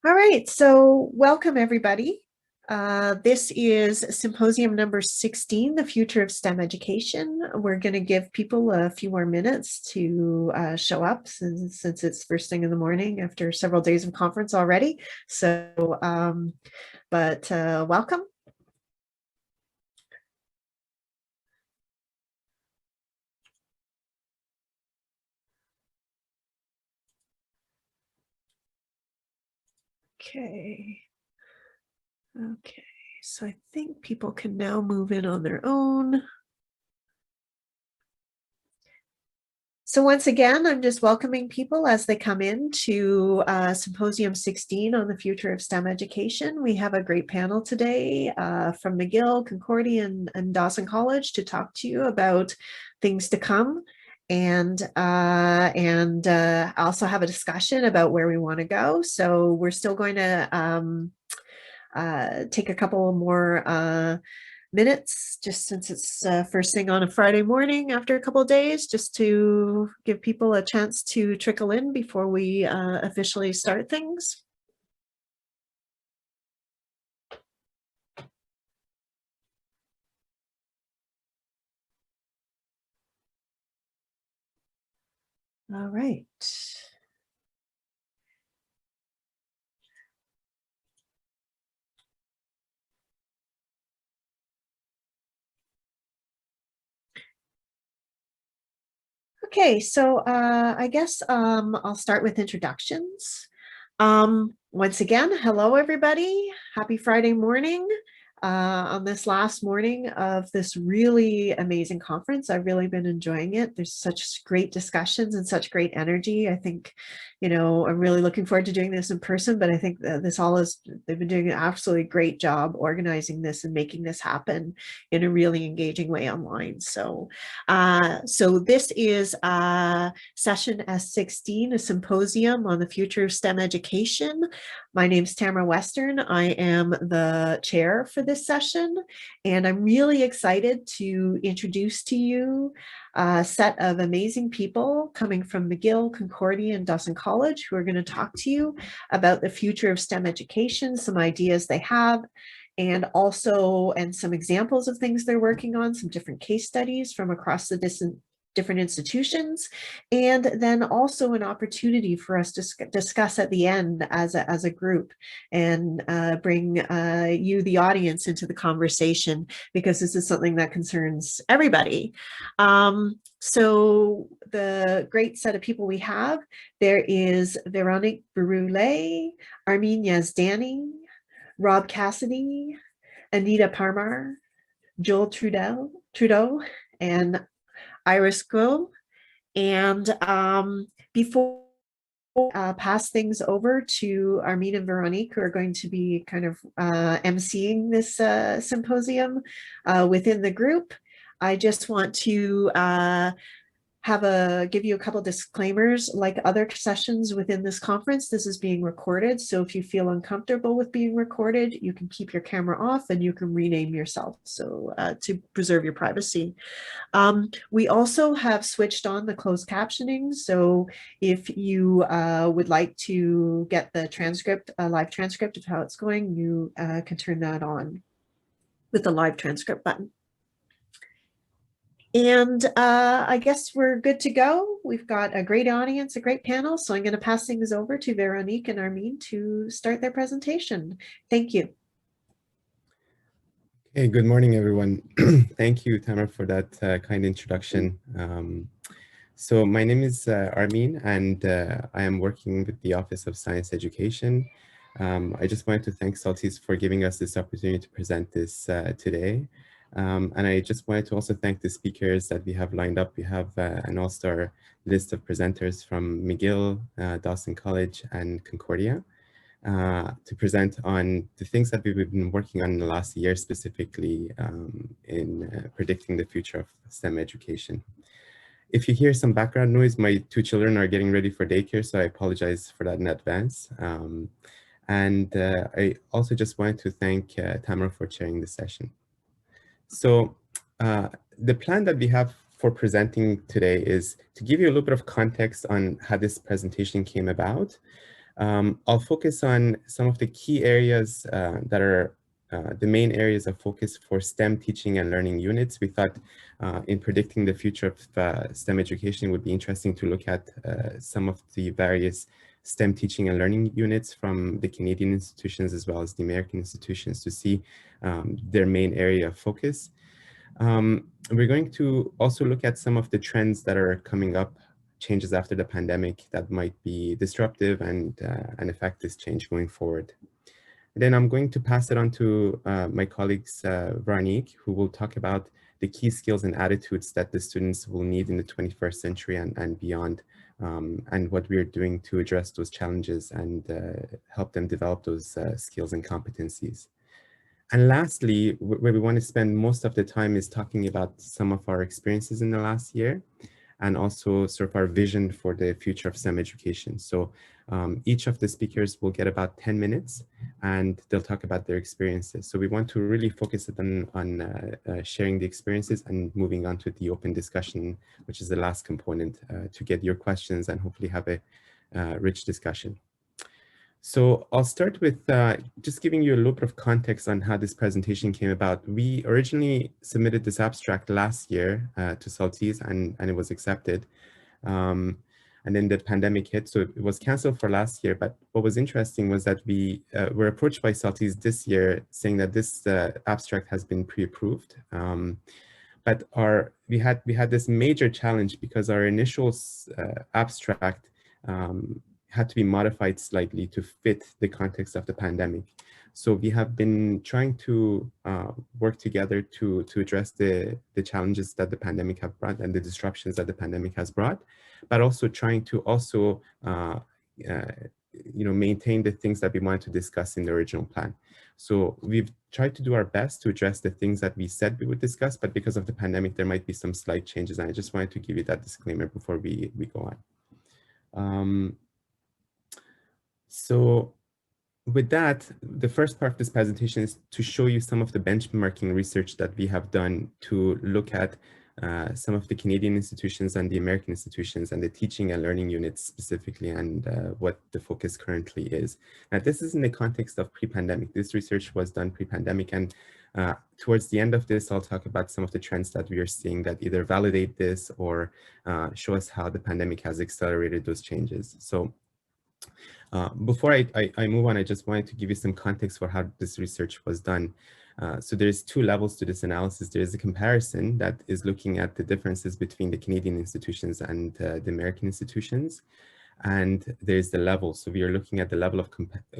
All right, so welcome everybody. This is Symposium number 16, the future of STEM education. We're going to give people a few more minutes to show up since it's first thing in the morning after several days of conference already. So, welcome. Okay, so I think people can now move in on their own. So once again, I'm just welcoming people as they come in to Symposium 16 on the future of STEM education. We have a great panel today from McGill, Concordia, and Dawson College to talk to you about things to come and also have a discussion about where we want to go. So we're still going to take a couple more minutes, just since it's first thing on a Friday morning after a couple of days, just to give people a chance to trickle in before we officially start things. All right. Okay, so I guess I'll start with introductions. Once again, hello everybody. Happy Friday morning. On this last morning of this really amazing conference. I've really been enjoying it. There's such great discussions and such great energy. I think, you know, I'm really looking forward to doing this in person, but I think that they've been doing an absolutely great job organizing this and making this happen in a really engaging way online. So, so this is session S16, a symposium on the future of STEM education. My name is Tamara Western. I am the chair for this session, and I'm really excited to introduce to you a set of amazing people coming from McGill, Concordia, and Dawson College who are going to talk to you about the future of STEM education, some ideas they have, and some examples of things they're working on, some different case studies from across the different institutions, and then also an opportunity for us to discuss at the end as a group and bring you, the audience, into the conversation, because this is something that concerns everybody. So the great set of people we have, there is Veronique Brule, Armin Yazdani, Rob Cassidy, Anita Parmar, Joel Trudeau, and Iris Go. And before pass things over to Armin and Veronique, who are going to be kind of emceeing this symposium within the group, I just want to give you a couple disclaimers. Like other sessions within this conference, this is being recorded. So if you feel uncomfortable with being recorded, you can keep your camera off and you can rename yourself, so to preserve your privacy. We also have switched on the closed captioning. So if you would like to get the transcript, a live transcript of how it's going, you can turn that on with the live transcript button. And I guess we're good to go. We've got a great audience, a great panel. So I'm going to pass things over to Veronique and Armin to start their presentation. Thank you. Hey, good morning, everyone. Thank you, Tamara, for that kind introduction. So my name is Armin, and I am working with the Office of Science Education. I just wanted to thank Saltis for giving us this opportunity to present this today. And I just wanted to also thank the speakers that we have lined up. We have an all-star list of presenters from McGill, Dawson College, and Concordia to present on the things that we've been working on in the last year, specifically in predicting the future of STEM education. If you hear some background noise, my two children are getting ready for daycare, so I apologize for that in advance. I also just wanted to thank Tamara for chairing the session. So the plan that we have for presenting today is to give you a little bit of context on how this presentation came about, I'll focus on some of the key areas that are the main areas of focus for STEM teaching and learning units. We thought in predicting the future of STEM education, it would be interesting to look at some of the various STEM teaching and learning units from the Canadian institutions as well as the American institutions to see their main area of focus. We're going to also look at some of the trends that are coming up, changes after the pandemic that might be disruptive and affect this change going forward. And then I'm going to pass it on to my colleagues, Veronique, who will talk about the key skills and attitudes that the students will need in the 21st century and beyond, and what we are doing to address those challenges and help them develop those skills and competencies. And lastly, where we want to spend most of the time is talking about some of our experiences in the last year and also sort of our vision for the future of STEM education. So each of the speakers will get about 10 minutes and they'll talk about their experiences. So we want to really focus on sharing the experiences and moving on to the open discussion, which is the last component to get your questions and hopefully have a rich discussion. So I'll start with just giving you a little bit of context on how this presentation came about. We originally submitted this abstract last year to Saltese and it was accepted. And then the pandemic hit, so it was canceled for last year. But what was interesting was that we were approached by Saltese this year saying that this abstract has been pre-approved. But we had this major challenge because our initial abstract had to be modified slightly to fit the context of the pandemic. So we have been trying to work together to address the challenges that the pandemic have brought and the disruptions that the pandemic has brought, but also trying to also maintain the things that we wanted to discuss in the original plan. So we've tried to do our best to address the things that we said we would discuss, but because of the pandemic, there might be some slight changes. And I just wanted to give you that disclaimer before we go on. So with that, the first part of this presentation is to show you some of the benchmarking research that we have done to look at some of the Canadian institutions and the American institutions and the teaching and learning units specifically and what the focus currently is. Now, this is in the context of pre-pandemic. This research was done pre-pandemic, and towards the end of this, I'll talk about some of the trends that we are seeing that either validate this or show us how the pandemic has accelerated those changes. So before I move on, I just wanted to give you some context for how this research was done. So there's two levels to this analysis. There's a comparison that is looking at the differences between the Canadian institutions and the American institutions. And there's the level. So we are looking at the level of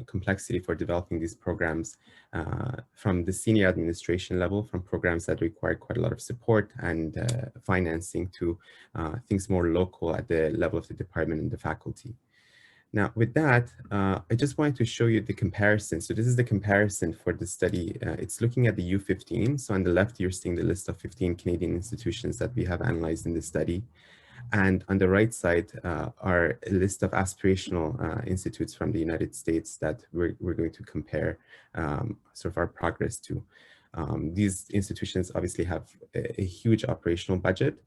complexity for developing these programs from the senior administration level, from programs that require quite a lot of support and financing to things more local at the level of the department and the faculty. Now, with that, I just wanted to show you the comparison. So this is the comparison for the study. It's looking at the U15. So on the left, you're seeing the list of 15 Canadian institutions that we have analyzed in the study. And on the right side are a list of aspirational institutes from the United States that we're going to compare sort of our progress to. These institutions obviously have a huge operational budget.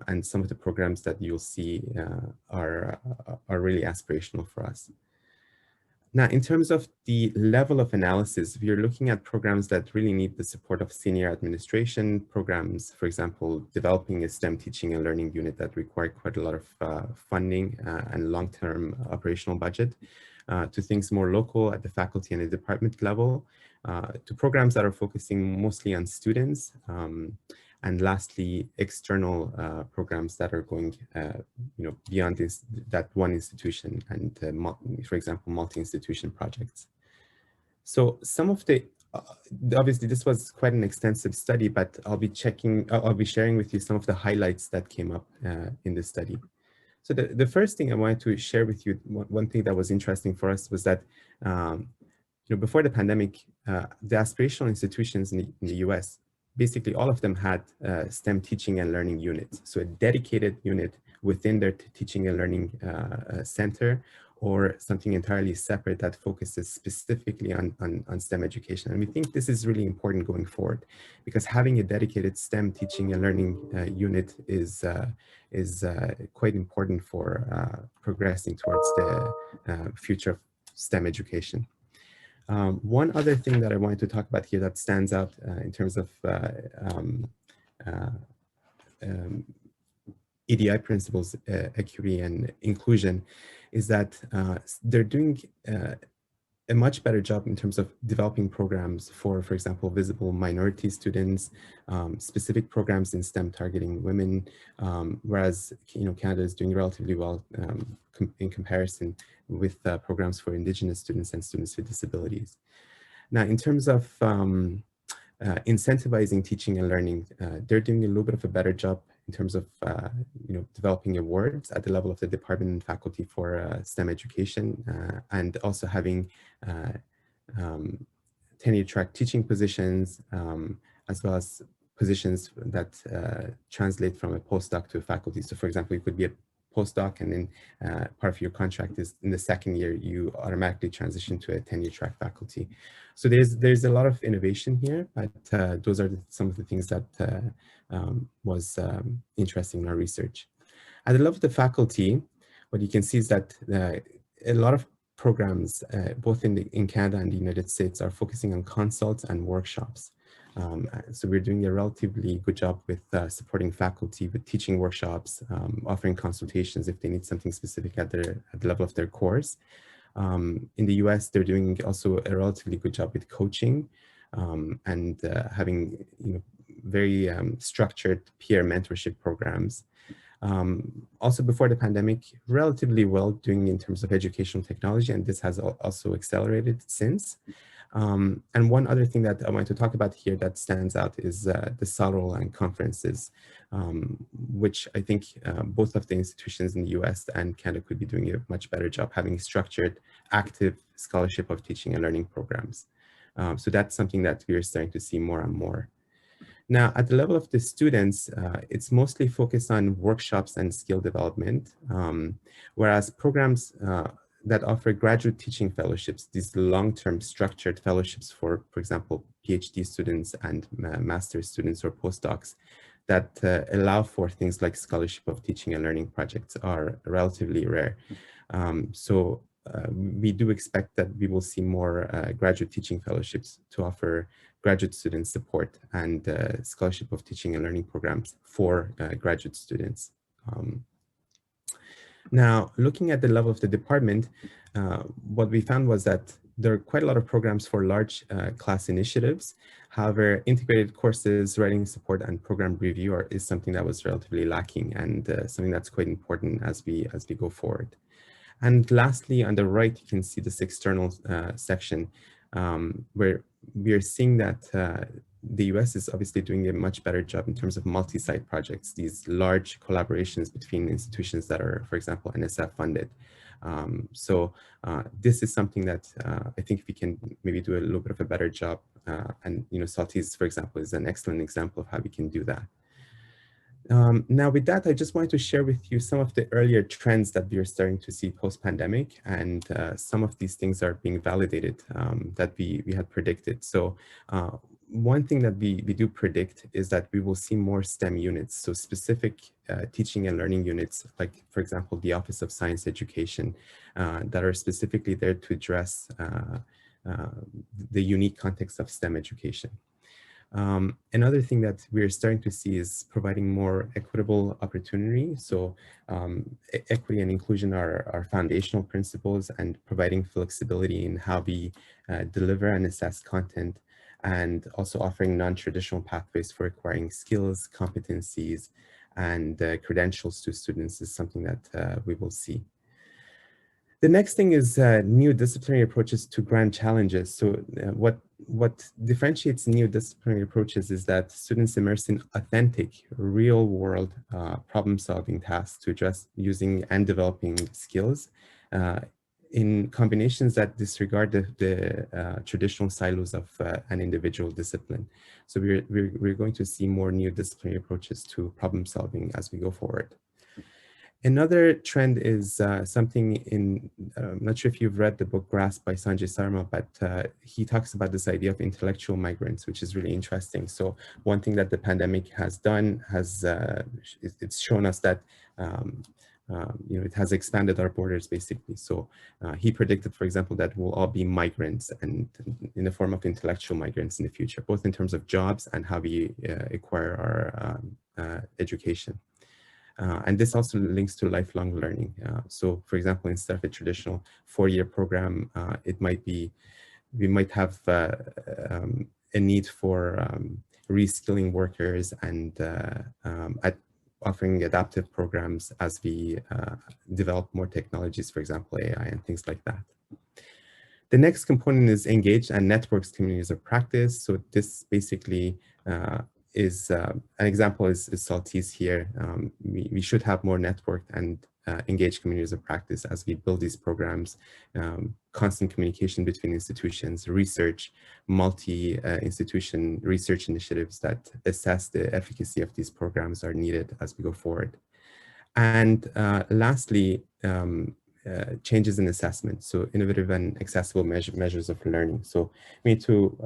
And some of the programs that you'll see are really aspirational for us. Now, in terms of the level of analysis, we are looking at programs that really need the support of senior administration programs, for example, developing a STEM teaching and learning unit that require quite a lot of funding and long-term operational budget, to things more local at the faculty and the department level, to programs that are focusing mostly on students, and lastly, external programs that are going, beyond that one institution and, for example, multi-institution projects. So some of the, obviously this was quite an extensive study, but I'll be sharing with you some of the highlights that came up in the study. So the first thing I wanted to share with you, one thing that was interesting for us was that, before the pandemic, the aspirational institutions in the US, basically all of them had STEM teaching and learning units. So a dedicated unit within their teaching and learning center or something entirely separate that focuses specifically on STEM education. And we think this is really important going forward, because having a dedicated STEM teaching and learning unit is quite important for progressing towards the future of STEM education. One other thing that I wanted to talk about here that stands out in terms of EDI principles, equity and inclusion, is that they're doing a much better job in terms of developing programs for example, visible minority students, specific programs in STEM targeting women, whereas Canada is doing relatively well in comparison with programs for Indigenous students and students with disabilities. Now, in terms of incentivizing teaching and learning, they're doing a little bit of a better job in terms of developing awards at the level of the department and faculty for STEM education, and also having tenure track teaching positions, as well as positions that translate from a postdoc to a faculty. So for example, you could be a postdoc, and then part of your contract is in the second year, you automatically transition to a tenure track faculty. So there's a lot of innovation here, but those are some of the things that was interesting in our research. At the level of the faculty, what you can see is that a lot of programs, both in Canada and the United States, are focusing on consults and workshops. So we're doing a relatively good job with supporting faculty with teaching workshops, offering consultations if they need something specific at the level of their course. In the US, they're doing also a relatively good job with coaching and having very structured peer mentorship programs. Also before the pandemic, relatively well doing in terms of educational technology, and this has also accelerated since. And one other thing that I want to talk about here that stands out is the SALROL and conferences, which I think both of the institutions in the US and Canada could be doing a much better job having structured, active scholarship of teaching and learning programs. So that's something that we are starting to see more and more. Now, at the level of the students, it's mostly focused on workshops and skill development, whereas programs that offer graduate teaching fellowships, these long-term structured fellowships for example, PhD students and master's students or postdocs that allow for things like scholarship of teaching and learning projects are relatively rare. So we do expect that we will see more graduate teaching fellowships to offer graduate student support and scholarship of teaching and learning programs for graduate students. Now, looking at the level of the department, what we found was that there are quite a lot of programs for large class initiatives. However, integrated courses, writing support, and program review is something that was relatively lacking, and something that's quite important as we go forward. And lastly, on the right, you can see this external section where we are seeing that the US is obviously doing a much better job in terms of multi-site projects, these large collaborations between institutions that are, for example, NSF funded. So this is something that I think we can maybe do a little bit of a better job. And Saltese, for example, is an excellent example of how we can do that. Now with that, I just wanted to share with you some of the earlier trends that we are starting to see post-pandemic, and some of these things are being validated that we had predicted. So one thing that we do predict is that we will see more STEM units, so specific teaching and learning units, like for example, the Office of Science Education, that are specifically there to address the unique context of STEM education. Another thing that we're starting to see is providing more equitable opportunity. So equity and inclusion are foundational principles, and providing flexibility in how we deliver and assess content, and also offering non-traditional pathways for acquiring skills, competencies, and credentials to students is something that we will see. The next thing is new disciplinary approaches to grand challenges. So what differentiates new disciplinary approaches is that students immerse in authentic, real-world problem-solving tasks to address using and developing skills in combinations that disregard the traditional silos of an individual discipline. So we're going to see more new disciplinary approaches to problem-solving as we go forward. Another trend is something in, I'm not sure if you've read the book Grasp by Sanjay Sarma, but he talks about this idea of intellectual migrants, which is really interesting. So one thing that the pandemic has done has, it's shown us that, it has expanded our borders basically. So he predicted, for example, that we'll all be migrants and in the form of intellectual migrants in the future, both in terms of jobs and how we acquire our education. And this also links to lifelong learning. So for example, instead of a traditional 4-year program, it might be, we might have a need for reskilling workers and offering adaptive programs as we develop more technologies, for example, AI and things like that. The next component is engaged and networks communities of practice. So this basically is an example is Saltese here. We should have more networked and engaged communities of practice as we build these programs, constant communication between institutions, research, multi-institution research initiatives that assess the efficacy of these programs are needed as we go forward. And lastly, changes in assessment, so innovative and accessible measures of learning. So we need to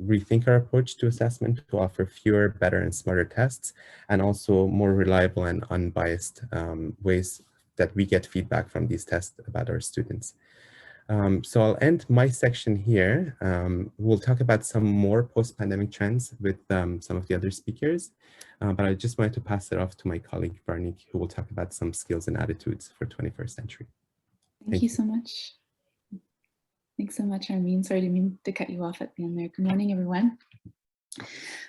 rethink our approach to assessment to offer fewer, better, and smarter tests, and also more reliable and unbiased ways that we get feedback from these tests about our students. So I'll end my section here. We'll talk about some more post-pandemic trends with some of the other speakers, but I just wanted to pass it off to my colleague, Veronique, who will talk about some skills and attitudes for 21st century. Thank you so much. Thanks so much, Armin. Sorry, I didn't mean to cut you off at the end there. Good morning, everyone.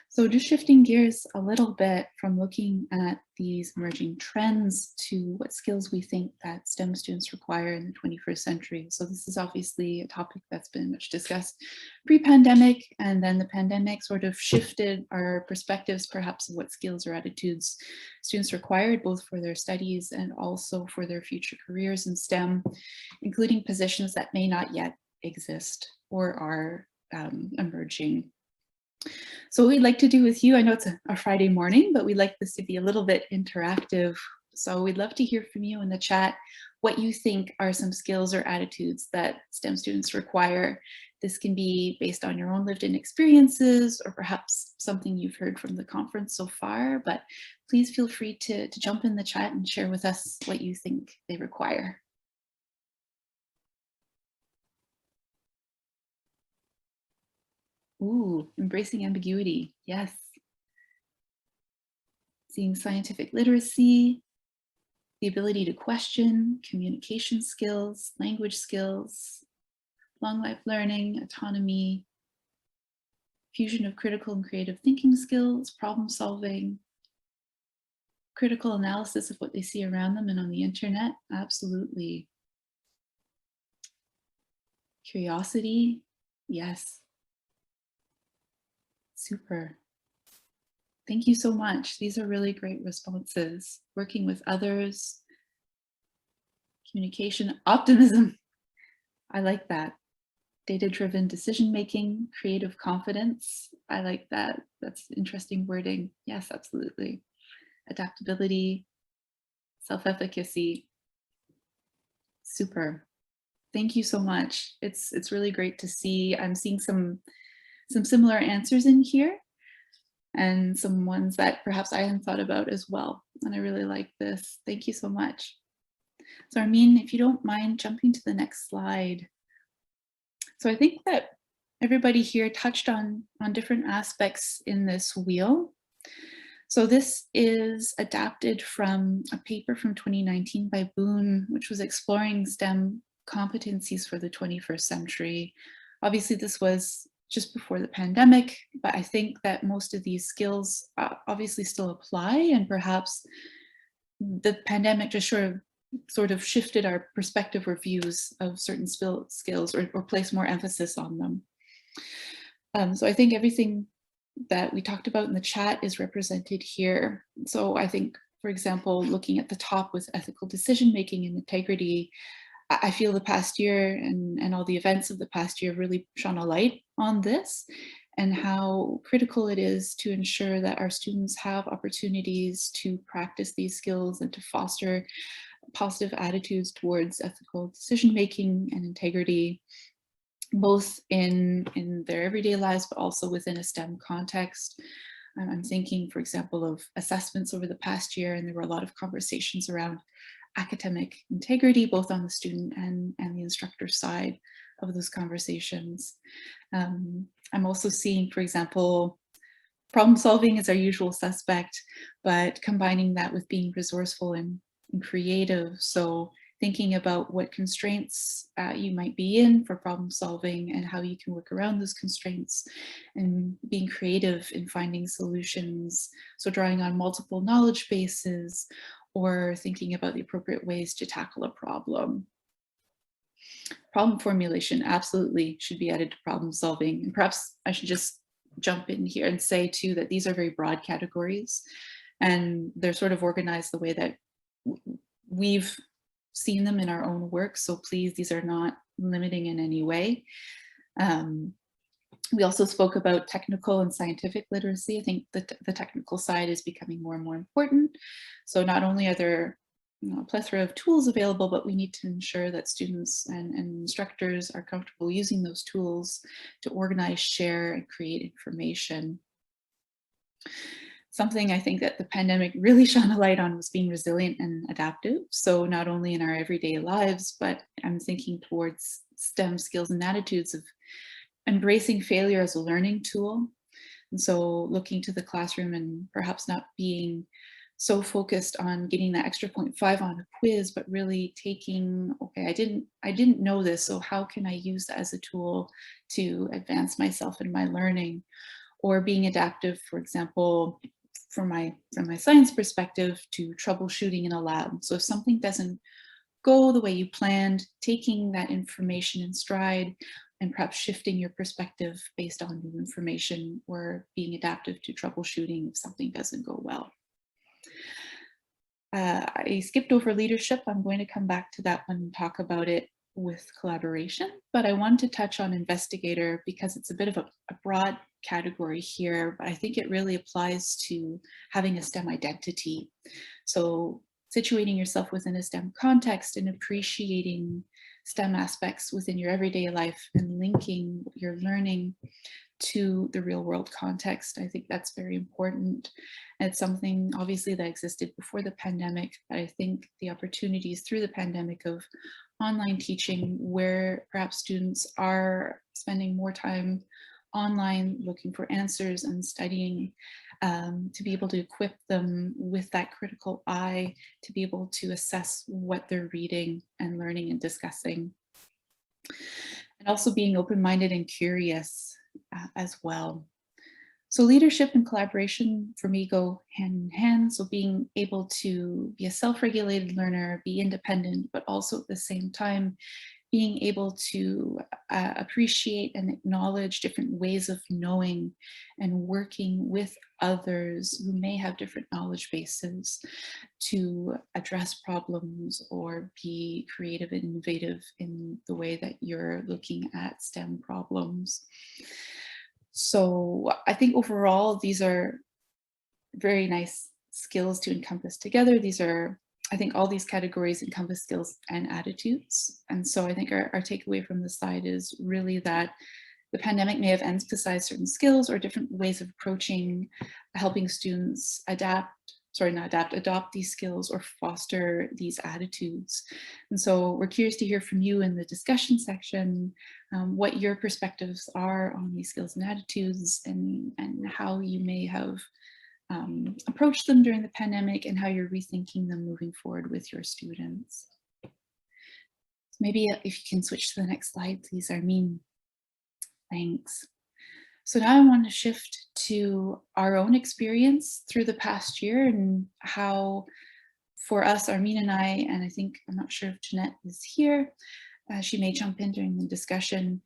So just shifting gears a little bit from looking at these emerging trends to what skills we think that STEM students require in the 21st century. So this is obviously a topic that's been much discussed pre-pandemic, and then the pandemic sort of shifted our perspectives perhaps of what skills or attitudes students required, both for their studies and also for their future careers in STEM, including positions that may not yet exist or are emerging. So what we'd like to do with you, I know it's a Friday morning, but we'd like this to be a little bit interactive. So we'd love to hear from you in the chat what you think are some skills or attitudes that STEM students require. This can be based on your own lived-in experiences or perhaps something you've heard from the conference so far, but please feel free to jump in the chat and share with us what you think they require. Ooh, embracing ambiguity, yes. Seeing scientific literacy, the ability to question, communication skills, language skills, long life learning, autonomy, fusion of critical and creative thinking skills, problem solving, critical analysis of what they see around them and on the internet, absolutely. Curiosity, yes. Super. Thank you so much. These are really great responses. Working with others, communication, optimism. I like that. Data-driven decision-making, creative confidence. I like that. That's interesting wording. Yes, absolutely. Adaptability, self-efficacy. Super. Thank you so much. It's really great to see. I'm seeing some similar answers in here and some ones that perhaps I hadn't thought about as well. And I really like this. Thank you so much. So Armin, if you don't mind jumping to the next slide. So I think that everybody here touched on different aspects in this wheel. So this is adapted from a paper from 2019 by Boone, which was exploring STEM competencies for the 21st century. Obviously, this was just before the pandemic, but I think that most of these skills obviously still apply, and perhaps the pandemic just sort of shifted our perspective or views of certain skills or placed more emphasis on them. So I think everything that we talked about in the chat is represented here. So I think, for example, looking at the top with ethical decision-making and integrity, I feel the past year and all the events of the past year really shone a light on this and how critical it is to ensure that our students have opportunities to practice these skills and to foster positive attitudes towards ethical decision-making and integrity, both in their everyday lives, but also within a STEM context. I'm thinking, for example, of assessments over the past year, and there were a lot of conversations around academic integrity, both on the student and the instructor side of those conversations. I'm also seeing, for example, problem solving is our usual suspect, but combining that with being resourceful and creative. So thinking about what constraints you might be in for problem solving and how you can work around those constraints, and being creative in finding solutions. So drawing on multiple knowledge bases, or thinking about the appropriate ways to tackle a problem. Problem formulation absolutely should be added to problem solving. And perhaps I should just jump in here and say too that these are very broad categories, and they're sort of organized the way that we've seen them in our own work. So please, these are not limiting in any way. We also spoke about technical and scientific literacy. I think the technical side is becoming more and more important. So not only are there a plethora of tools available, but we need to ensure that students and instructors are comfortable using those tools to organize, share, and create information. Something I think that the pandemic really shone a light on was being resilient and adaptive. So not only in our everyday lives, but I'm thinking towards STEM skills and attitudes of embracing failure as a learning tool. And so looking to the classroom and perhaps not being so focused on getting that extra 0.5 on a quiz, but really taking, okay, I didn't know this, so how can I use that as a tool to advance myself in my learning? Or being adaptive, for example, from my science perspective, to troubleshooting in a lab. So if something doesn't go the way you planned, taking that information in stride and perhaps shifting your perspective based on new information, or being adaptive to troubleshooting if something doesn't go well. I skipped over leadership. I'm going to come back to that one and talk about it with collaboration, but I want to touch on investigator because it's a bit of a broad category here, but I think it really applies to having a STEM identity. So situating yourself within a STEM context and appreciating STEM aspects within your everyday life and linking your learning to the real world context. I think that's very important. And it's something obviously that existed before the pandemic, but I think the opportunities through the pandemic of online teaching, where perhaps students are spending more time online looking for answers and studying, to be able to equip them with that critical eye to be able to assess what they're reading and learning and discussing. And also being open-minded and curious as well. So leadership and collaboration for me go hand in hand. So being able to be a self-regulated learner, be independent, but also at the same time, being able to appreciate and acknowledge different ways of knowing and working with others who may have different knowledge bases to address problems or be creative and innovative in the way that you're looking at STEM problems. So I think overall, these are very nice skills to encompass together. These are, I think all these categories encompass skills and attitudes. And so I think our takeaway from this slide is really that the pandemic may have emphasized certain skills or different ways of approaching helping students adopt these skills or foster these attitudes. And so we're curious to hear from you in the discussion section, what your perspectives are on these skills and attitudes, and how you may have approached them during the pandemic and how you're rethinking them moving forward with your students. So maybe if you can switch to the next slide, please, Armin. Thanks. So now I want to shift to our own experience through the past year and how, for us, Armin and I think, I'm not sure if Janette is here, she may jump in during the discussion,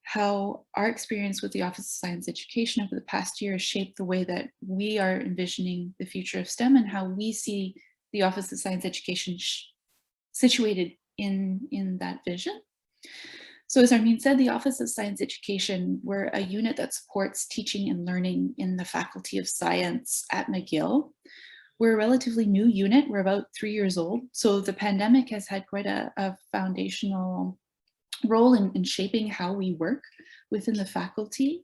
how our experience with the Office of Science Education over the past year has shaped the way that we are envisioning the future of STEM and how we see the Office of Science Education situated in that vision. So as Armin said, the Office of Science Education, we're a unit that supports teaching and learning in the Faculty of Science at McGill. we're a relatively new unit. We're about 3 years old. So the pandemic has had quite a foundational role in shaping how we work within the faculty.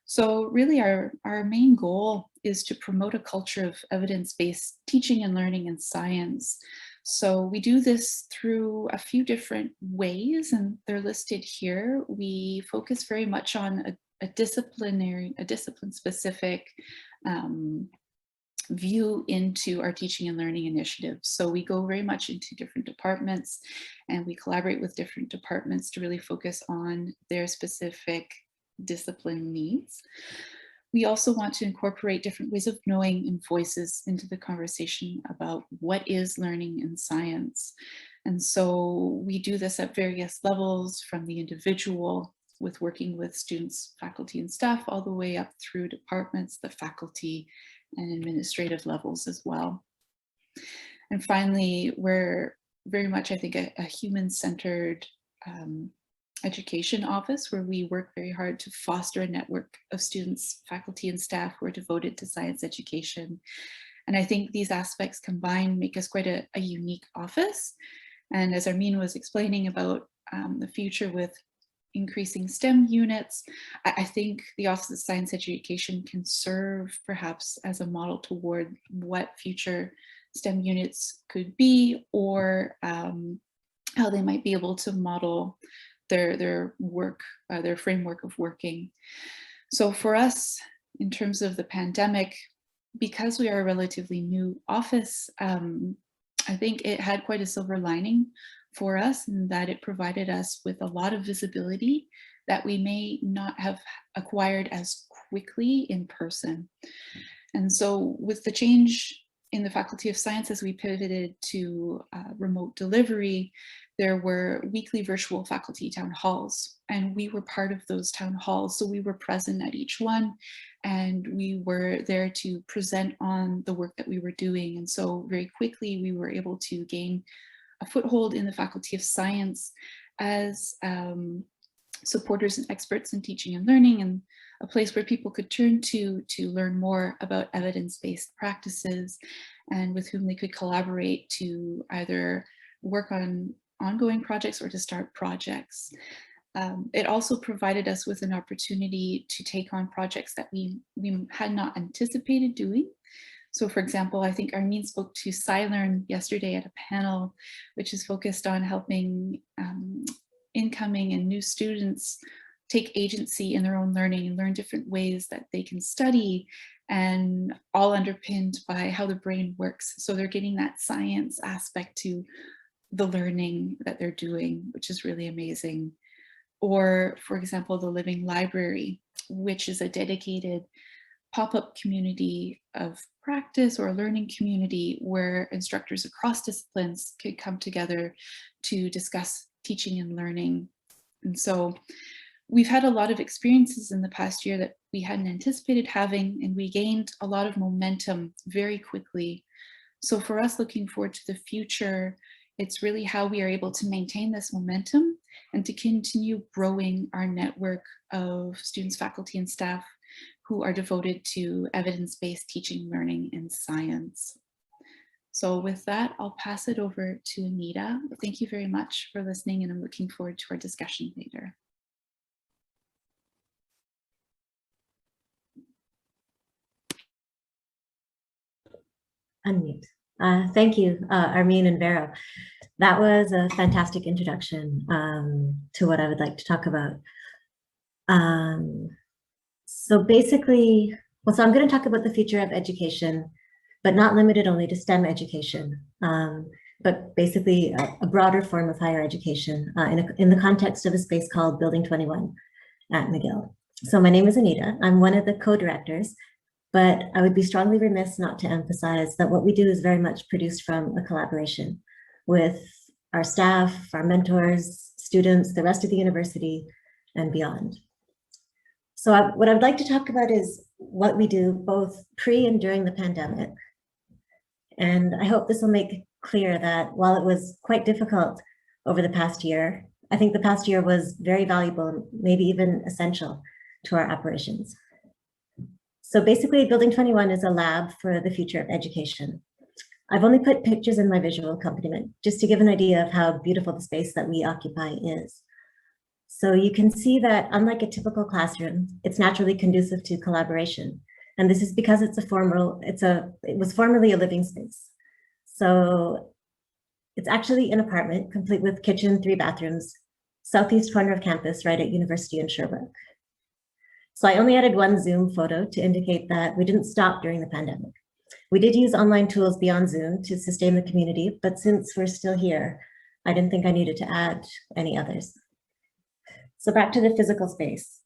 So really our main goal is to promote a culture of evidence-based teaching and learning in science. So we do this through a few different ways, and they're listed here. We focus very much on a discipline-specific view into our teaching and learning initiatives. So we go very much into different departments, and we collaborate with different departments to really focus on their specific discipline needs. We also want to incorporate different ways of knowing and voices into the conversation about what is learning in science. And so we do this at various levels, from the individual with working with students, faculty, and staff, all the way up through departments, the faculty, and administrative levels as well. And finally, we're very much, I think, a human-centered education office, where we work very hard to foster a network of students, faculty, and staff who are devoted to science education. And I think these aspects combined make us quite a unique office. And as Armin was explaining about the future with increasing STEM units, I think the Office of Science Education can serve perhaps as a model toward what future STEM units could be, or how they might be able to model their work, their framework of working. So for us, in terms of the pandemic, because we are a relatively new office, I think it had quite a silver lining for us, in that it provided us with a lot of visibility that we may not have acquired as quickly in person. And so with the change in the Faculty of Science, as we pivoted to remote delivery, there were weekly virtual faculty town halls, and we were part of those town halls. So we were present at each one, and we were there to present on the work that we were doing. And so very quickly, we were able to gain a foothold in the Faculty of Science as supporters and experts in teaching and learning, and a place where people could turn to learn more about evidence-based practices, and with whom they could collaborate to either work on ongoing projects or to start projects. It also provided us with an opportunity to take on projects that we had not anticipated doing. So for example, I think Armin spoke to SciLearn yesterday at a panel, which is focused on helping incoming and new students take agency in their own learning and learn different ways that they can study, and all underpinned by how the brain works. So they're getting that science aspect to the learning that they're doing, which is really amazing. Or for example, the Living Library, which is a dedicated pop-up community of practice or a learning community where instructors across disciplines could come together to discuss teaching and learning. And so we've had a lot of experiences in the past year that we hadn't anticipated having, and we gained a lot of momentum very quickly. So for us, looking forward to the future, it's really how we are able to maintain this momentum and to continue growing our network of students, faculty, and staff who are devoted to evidence-based teaching, learning, and science. So with that, I'll pass it over to Anita. Thank you very much for listening, and I'm looking forward to our discussion later. Unmute. Thank you, Armin and Vero. That was a fantastic introduction to what I would like to talk about. So basically, so I'm going to talk about the future of education, but not limited only to STEM education, but basically a broader form of higher education in the context of a space called Building 21 at McGill. So my name is Anita. I'm one of the co-directors, but I would be strongly remiss not to emphasize that what we do is very much produced from a collaboration with our staff, our mentors, students, the rest of the university, and beyond. So what I'd like to talk about is what we do both pre and during the pandemic. And I hope this will make clear that while it was quite difficult over the past year, I think the past year was very valuable, maybe even essential to our operations. So basically, Building 21 is a lab for the future of education. I've only put pictures in my visual accompaniment just to give an idea of how beautiful the space that we occupy is. So you can see that unlike a typical classroom, it's naturally conducive to collaboration. And this is because it was formerly a living space. So it's actually an apartment complete with kitchen, 3 bathrooms, southeast corner of campus, right at University in Sherbrooke. So I only added 1 Zoom photo to indicate that we didn't stop during the pandemic. We did use online tools beyond Zoom to sustain the community, but since we're still here, I didn't think I needed to add any others. So back to the physical space.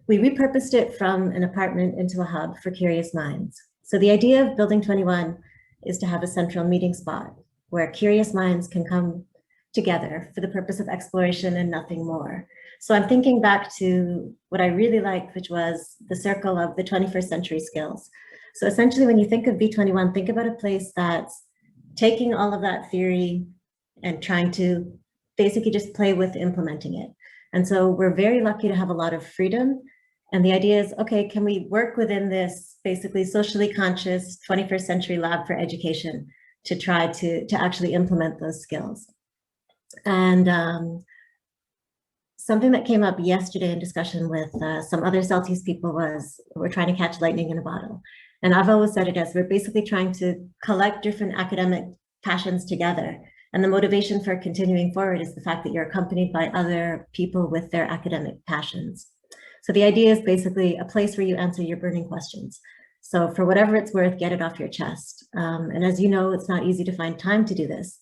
We repurposed it from an apartment into a hub for curious minds. So the idea of Building 21 is to have a central meeting spot where curious minds can come together for the purpose of exploration and nothing more. So I'm thinking back to what I really liked, which was the circle of the 21st century skills. So essentially, when you think of B21, think about a place that's taking all of that theory and trying to basically just play with implementing it. And so we're very lucky to have a lot of freedom. And the idea is, okay, can we work within this basically socially conscious 21st century lab for education to try to actually implement those skills? And something that came up yesterday in discussion with some other Celtics people was we're trying to catch lightning in a bottle. And I've always said it as we're basically trying to collect different academic passions together. And the motivation for continuing forward is the fact that you're accompanied by other people with their academic passions. So the idea is basically a place where you answer your burning questions. So for whatever it's worth, get it off your chest. And as you know, it's not easy to find time to do this.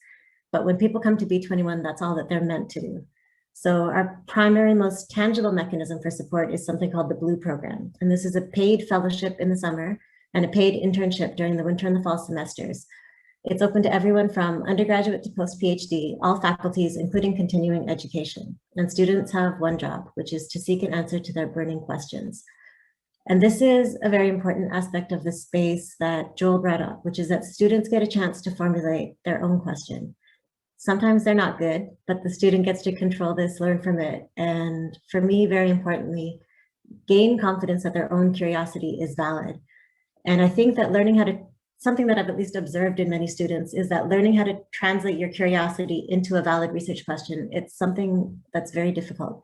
But when people come to B21, that's all that they're meant to do. So our primary, most tangible mechanism for support is something called the Brule program. And this is a paid fellowship in the summer and a paid internship during the winter and the fall semesters. It's open to everyone from undergraduate to post-PhD, all faculties, including continuing education. And students have one job, which is to seek an answer to their burning questions. And this is a very important aspect of the space that Joel brought up, which is that students get a chance to formulate their own question. Sometimes they're not good, but the student gets to control this, learn from it. And for me, very importantly, gain confidence that their own curiosity is valid. And I think that learning how to, something that I've at least observed in many students is that learning how to translate your curiosity into a valid research question, it's something that's very difficult.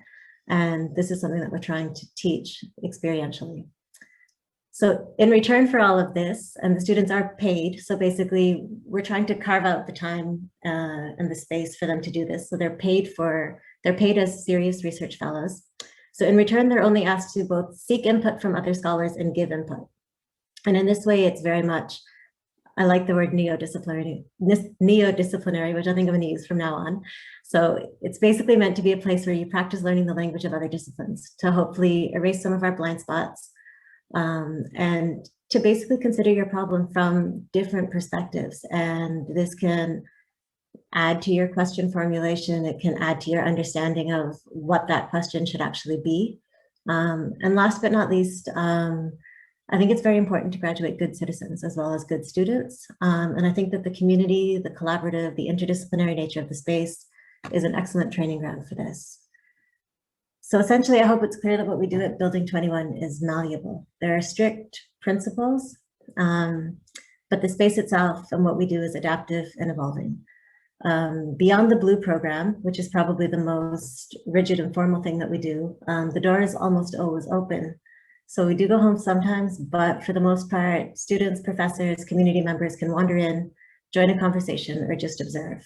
And this is something that we're trying to teach experientially. So in return for all of this, and the students are paid, so basically we're trying to carve out the time and the space for them to do this. So they're paid as serious research fellows. So in return, they're only asked to both seek input from other scholars and give input. And in this way, it's very much, I like the word neo-disciplinary, which I think I'm going to use from now on. So it's basically meant to be a place where you practice learning the language of other disciplines to hopefully erase some of our blind spots and to basically consider your problem from different perspectives. And this can add to your question formulation. It can add to your understanding of what that question should actually be. And last but not least, I think it's very important to graduate good citizens as well as good students. And I think that the community, the collaborative, the interdisciplinary nature of the space is an excellent training ground for this. So essentially, I hope it's clear that what we do at Building 21 is malleable. There are strict principles, but the space itself and what we do is adaptive and evolving. Beyond the Brule program, which is probably the most rigid and formal thing that we do, the door is almost always open. So we do go home sometimes, but for the most part, students, professors, community members can wander in, join a conversation, or just observe.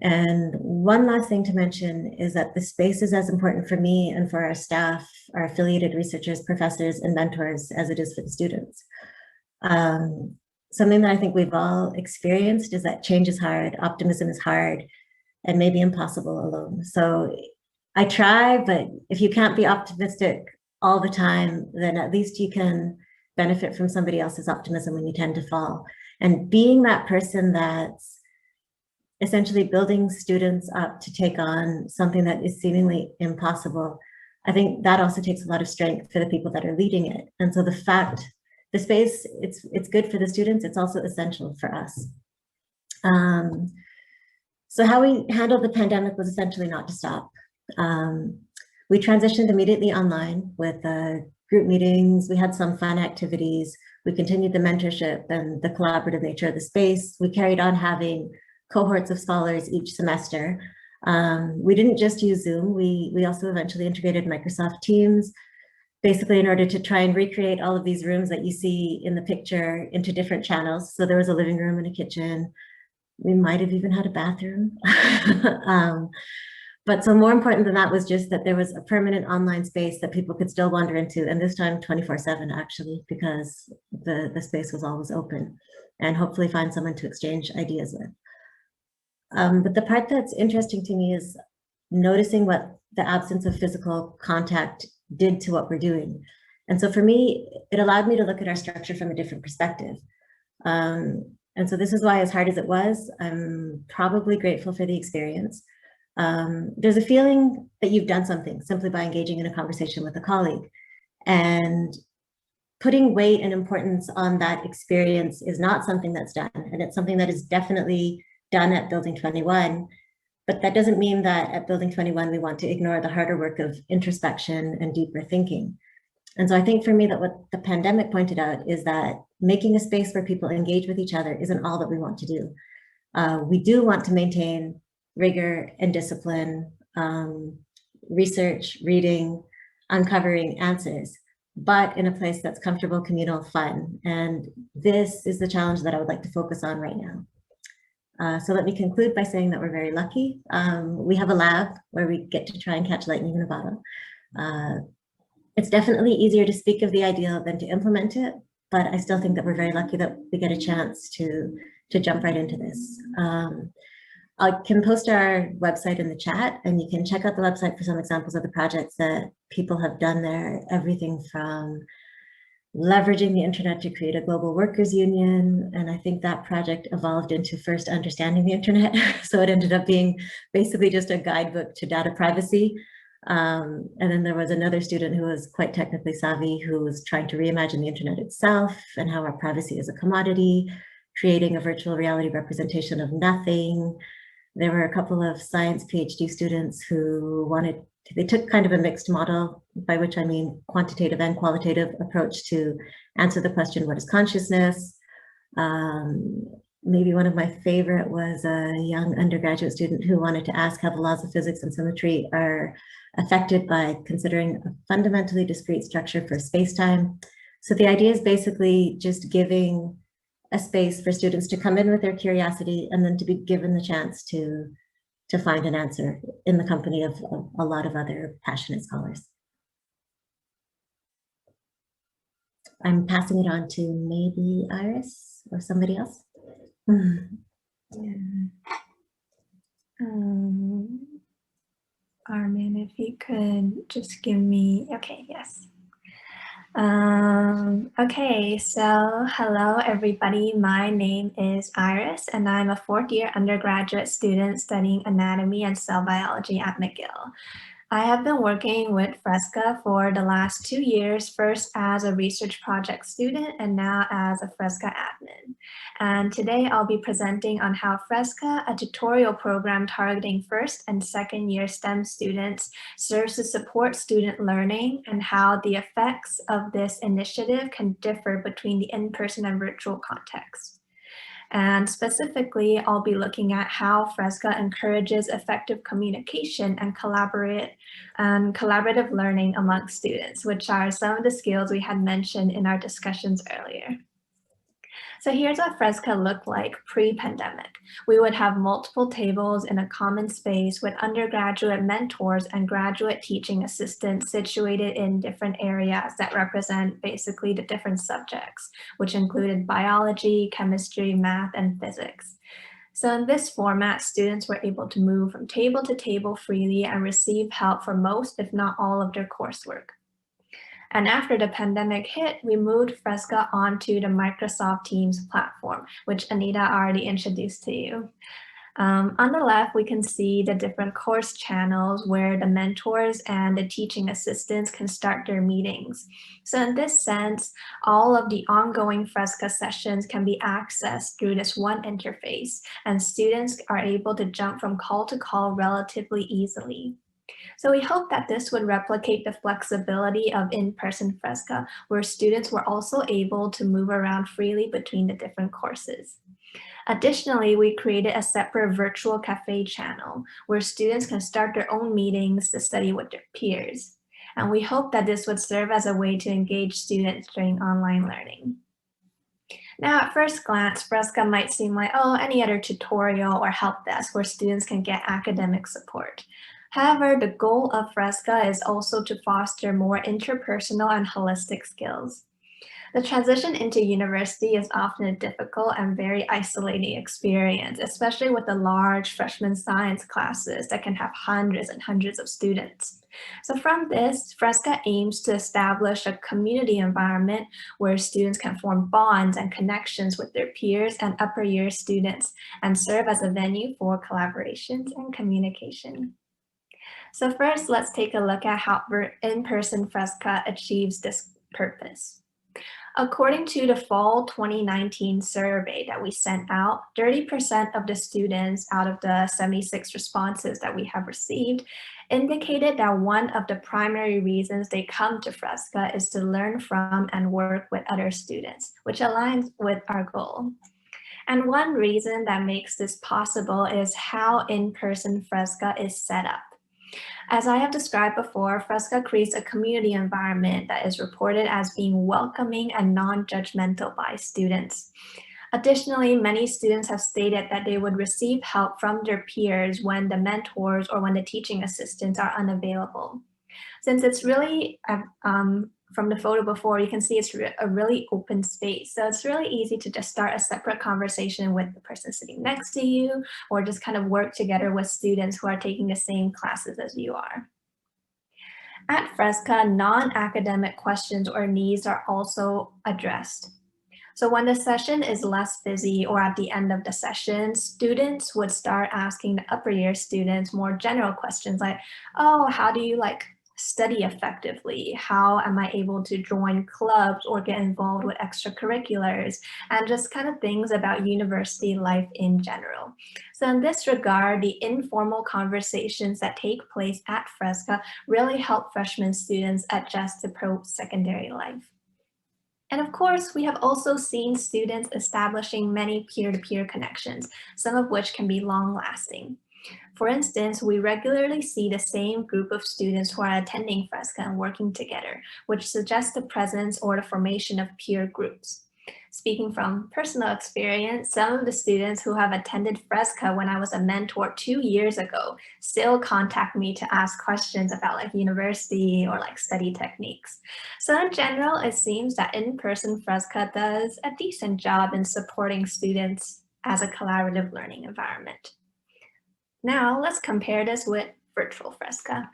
And one last thing to mention is that the space is as important for me and for our staff, our affiliated researchers, professors, and mentors as it is for the students. Something that I think we've all experienced is that change is hard, optimism is hard, and maybe impossible alone. So I try, but if you can't be optimistic all the time, then at least you can benefit from somebody else's optimism when you tend to fall. And being that person that's essentially building students up to take on something that is seemingly impossible, I think that also takes a lot of strength for the people that are leading it. And so the fact, the space, it's good for the students, it's also essential for us. So how we handled the pandemic was essentially not to stop. We transitioned immediately online with group meetings, we had some fun activities, we continued the mentorship and the collaborative nature of the space. We carried on having cohorts of scholars each semester. We didn't just use Zoom, we also eventually integrated Microsoft Teams, basically in order to try and recreate all of these rooms that you see in the picture into different channels. So there was a living room and a kitchen. We might have even had a bathroom. But so more important than that was just that there was a permanent online space that people could still wander into, and this time 24/7 actually, because the space was always open, and hopefully find someone to exchange ideas with. But the part that's interesting to me is noticing what the absence of physical contact did to what we're doing. And so for me, it allowed me to look at our structure from a different perspective. And so this is why, as hard as it was, I'm probably grateful for the experience. There's a feeling that you've done something simply by engaging in a conversation with a colleague. And putting weight and importance on that experience is not something that's done. And it's something that is definitely done at Building 21. But that doesn't mean that at Building 21, we want to ignore the harder work of introspection and deeper thinking. And so I think for me that what the pandemic pointed out is that making a space where people engage with each other isn't all that we want to do. We do want to maintain rigor and discipline, research, reading, uncovering answers, but in a place that's comfortable, communal, fun. And this is the challenge that I would like to focus on right now. So let me conclude by saying that we're very lucky. We have a lab where we get to try and catch lightning in a bottle. It's definitely easier to speak of the ideal than to implement it, but I still think that we're very lucky that we get a chance to jump right into this. I can post our website in the chat, and you can check out the website for some examples of the projects that people have done there. Everything from leveraging the internet to create a global workers union. And I think that project evolved into first understanding the internet. So it ended up being basically just a guidebook to data privacy. And then there was another student who was quite technically savvy, who was trying to reimagine the internet itself and how our privacy is a commodity, creating a virtual reality representation of nothing. There were a couple of science PhD students who they took kind of a mixed model, by which I mean quantitative and qualitative approach to answer the question, what is consciousness? Maybe one of my favorite was a young undergraduate student who wanted to ask how the laws of physics and symmetry are affected by considering a fundamentally discrete structure for space-time. So the idea is basically just giving a space for students to come in with their curiosity and then to be given the chance to find an answer in the company of a lot of other passionate scholars. I'm passing it on to maybe Iris or somebody else. Armin, if you could just give me, okay, yes. Okay, so hello everybody. My name is Iris and I'm a fourth year undergraduate student studying anatomy and cell biology at McGill. I have been working with Fresca for the last 2 years, first as a research project student and now as a Fresca admin. And today I'll be presenting on how Fresca, a tutorial program targeting first and second year STEM students, serves to support student learning and how the effects of this initiative can differ between the in-person and virtual contexts. And specifically, I'll be looking at how Fresca encourages effective communication and collaborative learning among students, which are some of the skills we had mentioned in our discussions earlier. So here's what Fresca looked like pre-pandemic. We would have multiple tables in a common space with undergraduate mentors and graduate teaching assistants situated in different areas that represent basically the different subjects, which included biology, chemistry, math, and physics. So in this format, students were able to move from table to table freely and receive help for most, if not all, of their coursework. And after the pandemic hit, we moved Fresca onto the Microsoft Teams platform, which Anita already introduced to you. On the left, we can see the different course channels where the mentors and the teaching assistants can start their meetings. So in this sense, all of the ongoing Fresca sessions can be accessed through this one interface, and students are able to jump from call to call relatively easily. So we hope that this would replicate the flexibility of in-person Fresca, where students were also able to move around freely between the different courses. Additionally, we created a separate virtual cafe channel where students can start their own meetings to study with their peers. And we hope that this would serve as a way to engage students during online learning. Now, at first glance, Fresca might seem like, oh, any other tutorial or help desk where students can get academic support. However, the goal of Fresca is also to foster more interpersonal and holistic skills. The transition into university is often a difficult and very isolating experience, especially with the large freshman science classes that can have hundreds and hundreds of students. So from this, Fresca aims to establish a community environment where students can form bonds and connections with their peers and upper year students and serve as a venue for collaborations and communication. So first, let's take a look at how in-person Fresca achieves this purpose. According to the fall 2019 survey that we sent out, 30% of the students out of the 76 responses that we have received indicated that one of the primary reasons they come to Fresca is to learn from and work with other students, which aligns with our goal. And one reason that makes this possible is how in-person Fresca is set up. As I have described before, Fresca creates a community environment that is reported as being welcoming and non-judgmental by students. Additionally, many students have stated that they would receive help from their peers when the mentors or when the teaching assistants are unavailable. Since it's really, from the photo before, you can see it's a really open space. So it's really easy to just start a separate conversation with the person sitting next to you, or just kind of work together with students who are taking the same classes as you are. At Fresca, non-academic questions or needs are also addressed. So when the session is less busy or at the end of the session, students would start asking the upper year students more general questions like, oh, how do you study effectively? How am I able to join clubs or get involved with extracurriculars? And just kind of things about university life in general. So in this regard, the informal conversations that take place at Fresca really help freshman students adjust to post-secondary life. And of course, we have also seen students establishing many peer-to-peer connections, some of which can be long-lasting. For instance, we regularly see the same group of students who are attending Fresca and working together, which suggests the presence or the formation of peer groups. Speaking from personal experience, some of the students who have attended Fresca when I was a mentor 2 years ago still contact me to ask questions about university or study techniques. So in general, it seems that in-person Fresca does a decent job in supporting students as a collaborative learning environment. Now let's compare this with virtual Fresca.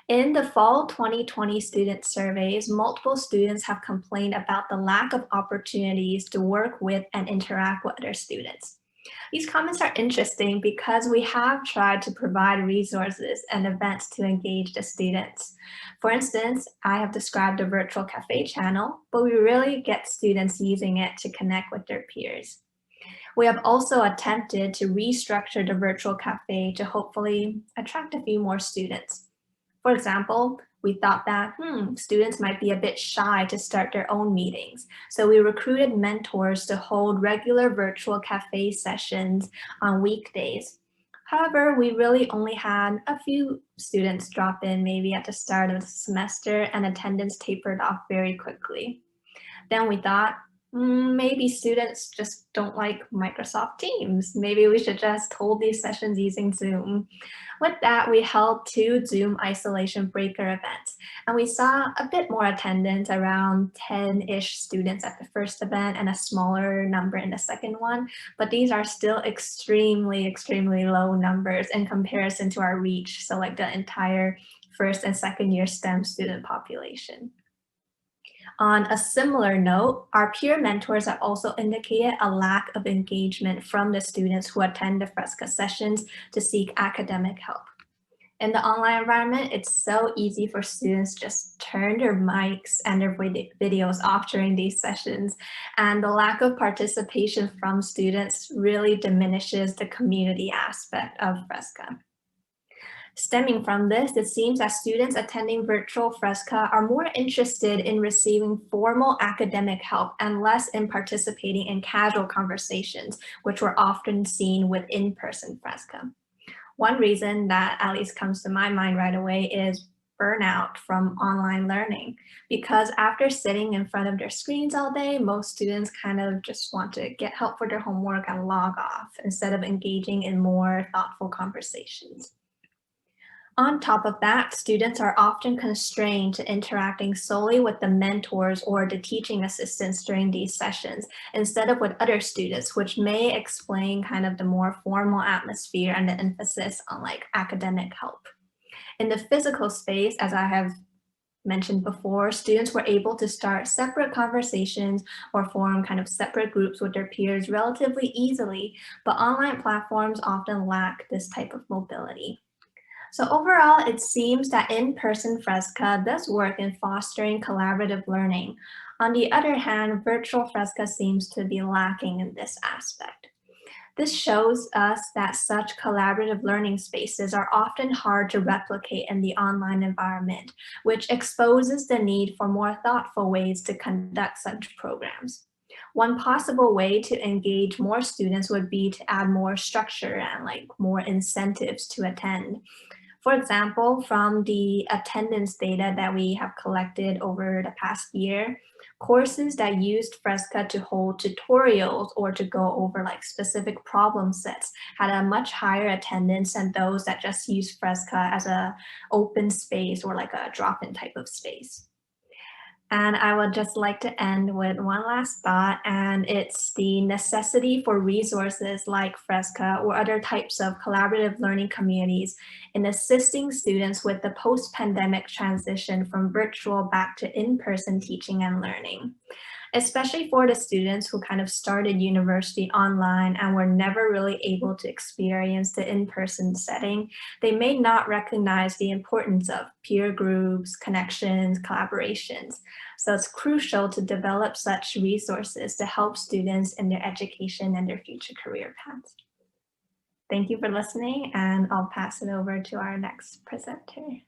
In the fall 2020 student surveys, multiple students have complained about the lack of opportunities to work with and interact with other students. These comments are interesting because we have tried to provide resources and events to engage the students. For instance, I have described the virtual cafe channel, but we really get students using it to connect with their peers. We have also attempted to restructure the virtual cafe to hopefully attract a few more students. For example, we thought that students might be a bit shy to start their own meetings. So we recruited mentors to hold regular virtual cafe sessions on weekdays. However, we really only had a few students drop in maybe at the start of the semester, and attendance tapered off very quickly. Then we thought, maybe students just don't like Microsoft Teams. Maybe we should just hold these sessions using Zoom. With that, we held 2 Zoom isolation breaker events, and we saw a bit more attendance, around 10-ish students at the first event and a smaller number in the second one. But these are still extremely, extremely low numbers in comparison to our reach. So the entire first and second year STEM student population. On a similar note, our peer mentors have also indicated a lack of engagement from the students who attend the Fresca sessions to seek academic help. In the online environment, it's so easy for students to just turn their mics and their videos off during these sessions, and the lack of participation from students really diminishes the community aspect of Fresca. Stemming from this, it seems that students attending virtual Fresca are more interested in receiving formal academic help and less in participating in casual conversations, which were often seen with in-person Fresca. One reason that at least comes to my mind right away is burnout from online learning, because after sitting in front of their screens all day, most students kind of just want to get help for their homework and log off instead of engaging in more thoughtful conversations. On top of that, students are often constrained to interacting solely with the mentors or the teaching assistants during these sessions instead of with other students, which may explain kind of the more formal atmosphere and the emphasis on like academic help. In the physical space, as I have mentioned before, students were able to start separate conversations or form kind of separate groups with their peers relatively easily, but online platforms often lack this type of mobility. So overall, it seems that in-person Fresca does work in fostering collaborative learning. On the other hand, virtual Fresca seems to be lacking in this aspect. This shows us that such collaborative learning spaces are often hard to replicate in the online environment, which exposes the need for more thoughtful ways to conduct such programs. One possible way to engage more students would be to add more structure and like more incentives to attend. For example, from the attendance data that we have collected over the past year, courses that used Fresca to hold tutorials or to go over like specific problem sets had a much higher attendance than those that just used Fresca as an open space or like a drop-in type of space. And I would just like to end with one last thought, and it's the necessity for resources like Fresca or other types of collaborative learning communities in assisting students with the post-pandemic transition from virtual back to in-person teaching and learning. Especially for the students who kind of started university online and were never really able to experience the in-person setting, they may not recognize the importance of peer groups, connections, collaborations. So it's crucial to develop such resources to help students in their education and their future career paths. Thank you for listening, and I'll pass it over to our next presenter.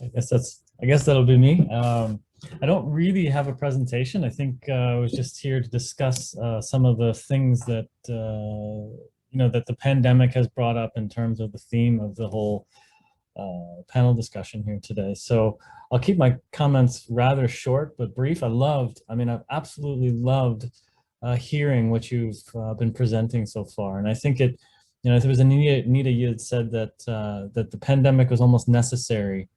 I guess that'll be me. I don't really have a presentation. I think I was just here to discuss some of the things that that the pandemic has brought up in terms of the theme of the whole panel discussion here today. So I'll keep my comments rather short but brief. I've absolutely loved hearing what you've been presenting so far, and I think it, there was Anita, you had said that that the pandemic was almost necessary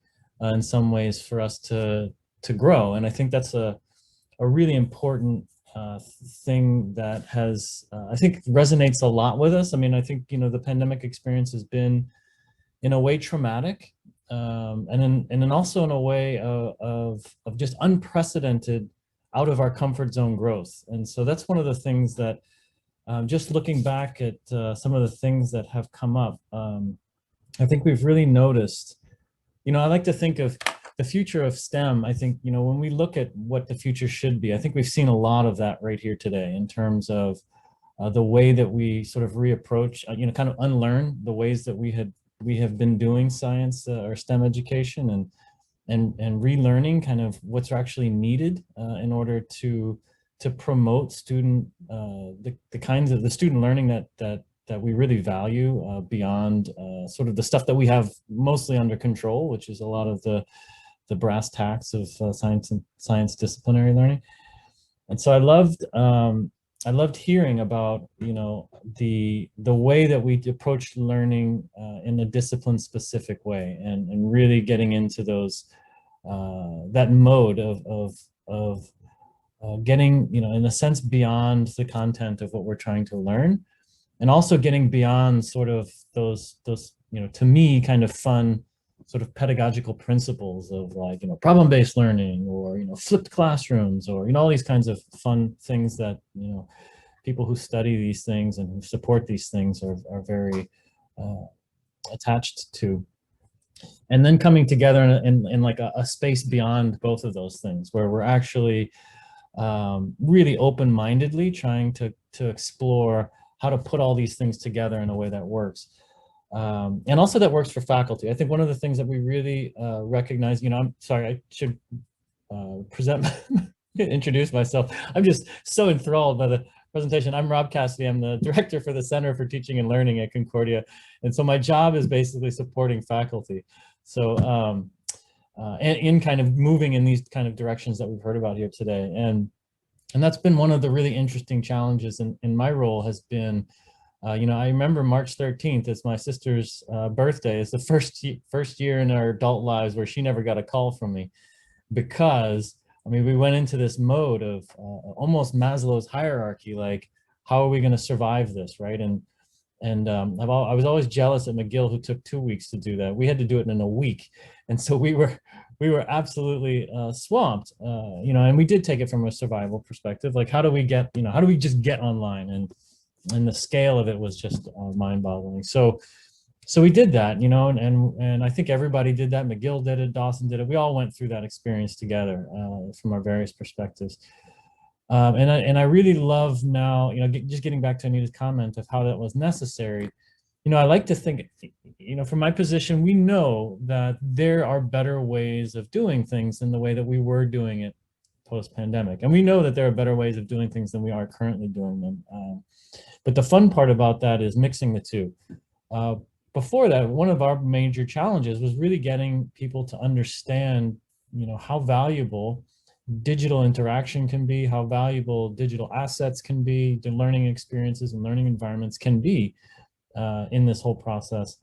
in some ways for us to grow. And I think that's a really important thing that has, I think resonates a lot with us. I think, the pandemic experience has been in a way traumatic, and then also in a way of just unprecedented, out of our comfort zone growth. And so that's one of the things that, just looking back at some of the things that have come up, I think we've really noticed. I like to think of the future of STEM. I think, when we look at what the future should be, I think we've seen a lot of that right here today in terms of the way that we sort of reapproach, kind of unlearn the ways that we have been doing science or STEM education, and relearning kind of what's actually needed in order to promote student the kinds of the student learning that we really value beyond sort of the stuff that we have mostly under control, which is a lot of the brass tacks of science disciplinary learning. And so I loved hearing about the way that we approach learning in a discipline specific way, and really getting into those that mode of getting in a sense beyond the content of what we're trying to learn. And also getting beyond sort of those to me kind of fun sort of pedagogical principles of like problem-based learning, or flipped classrooms, or all these kinds of fun things that people who study these things and who support these things are very attached to. and then coming together in like a space beyond both of those things, where we're actually really open-mindedly trying to explore how to put all these things together in a way that works. And also that works for faculty. I think one of the things that we really recognize, I'm sorry, I should introduce myself. I'm just so enthralled by the presentation. I'm Rob Cassidy. I'm the director for the Center for Teaching and Learning at Concordia. And so my job is basically supporting faculty. So and in kind of moving in these kind of directions that we've heard about here today. And that's been one of the really interesting challenges in my role has been, I remember March 13th is my sister's birthday. It's the first year in our adult lives where she never got a call from me, because we went into this mode of almost Maslow's hierarchy, like, how are we going to survive this, right? And I was always jealous at McGill, who took 2 weeks to do that. We had to do it in a week, and so we were absolutely swamped, and we did take it from a survival perspective, like how do we just get online, and the scale of it was just mind-boggling. So we did that, and I think everybody did that. McGill did it, Dawson did it. We all went through that experience together from our various perspectives. And I really love now, just getting back to Anita's comment of how that was necessary. I like to think, from my position, we know that there are better ways of doing things than the way that we were doing it post-pandemic. And we know that there are better ways of doing things than we are currently doing them. But the fun part about that is mixing the two. Before that, one of our major challenges was really getting people to understand, how valuable digital interaction can be, how valuable digital assets can be, the learning experiences and learning environments can be in this whole process.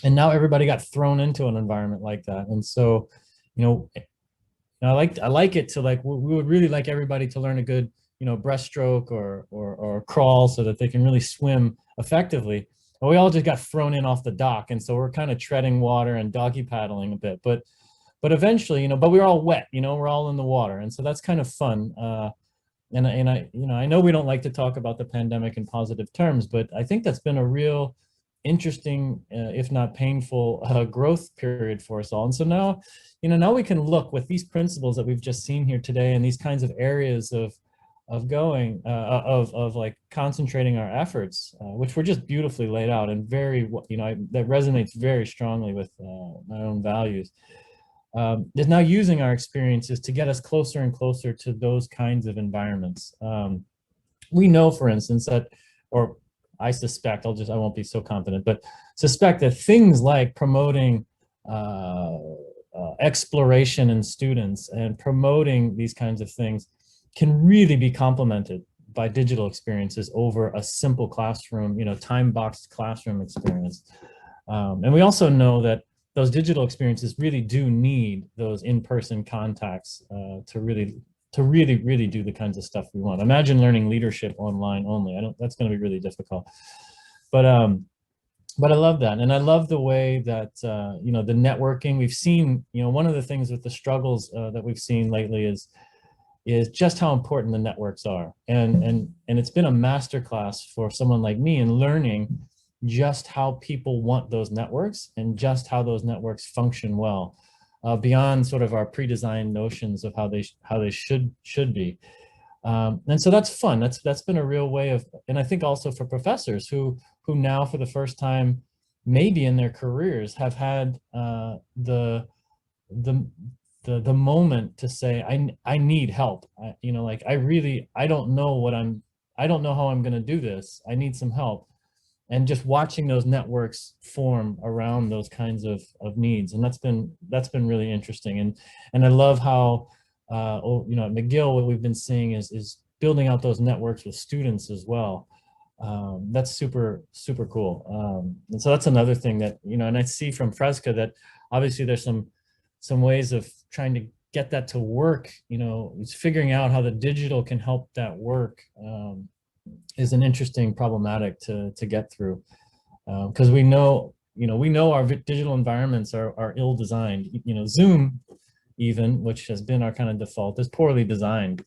And now everybody got thrown into an environment like that. And so, I like it to, like, we would really like everybody to learn a good, breaststroke or crawl so that they can really swim effectively. But we all just got thrown in off the dock. And so we're kind of treading water and doggy paddling a bit, but eventually, but we're all wet, we're all in the water. And so that's kind of fun. And I know we don't like to talk about the pandemic in positive terms, but I think that's been a real interesting, if not painful, growth period for us all. And so now, now we can look with these principles that we've just seen here today, and these kinds of areas of like concentrating our efforts, which were just beautifully laid out and very, that resonates very strongly with my own values. Is now using our experiences to get us closer and closer to those kinds of environments. We know, for instance, that, or I suspect, I won't be so confident, but suspect that things like promoting exploration in students and promoting these kinds of things can really be complemented by digital experiences over a simple classroom, time-boxed classroom experience. And we also know that those digital experiences really do need those in-person contacts to really do the kinds of stuff we want. Imagine learning leadership online only. That's going to be really difficult. But I love that, and I love the way that the networking we've seen. One of the things with the struggles that we've seen lately is just how important the networks are, and it's been a masterclass for someone like me in learning just how people want those networks and just how those networks function well, beyond sort of our pre-designed notions of how they should be. And so that's fun. That's been a real way of, and I think also for professors who now for the first time, maybe in their careers, have had the moment to say, I need help. I don't know how I'm going to do this. I need some help. And just watching those networks form around those kinds of needs, and that's been really interesting. And I love how at McGill, what we've been seeing is building out those networks with students as well. That's super cool. And so that's another thing that and I see from Fresca that obviously there's some ways of trying to get that to work. It's figuring out how the digital can help that work. Is an interesting problematic to get through, because we know our digital environments are ill-designed. Zoom, even, which has been our kind of default, is poorly designed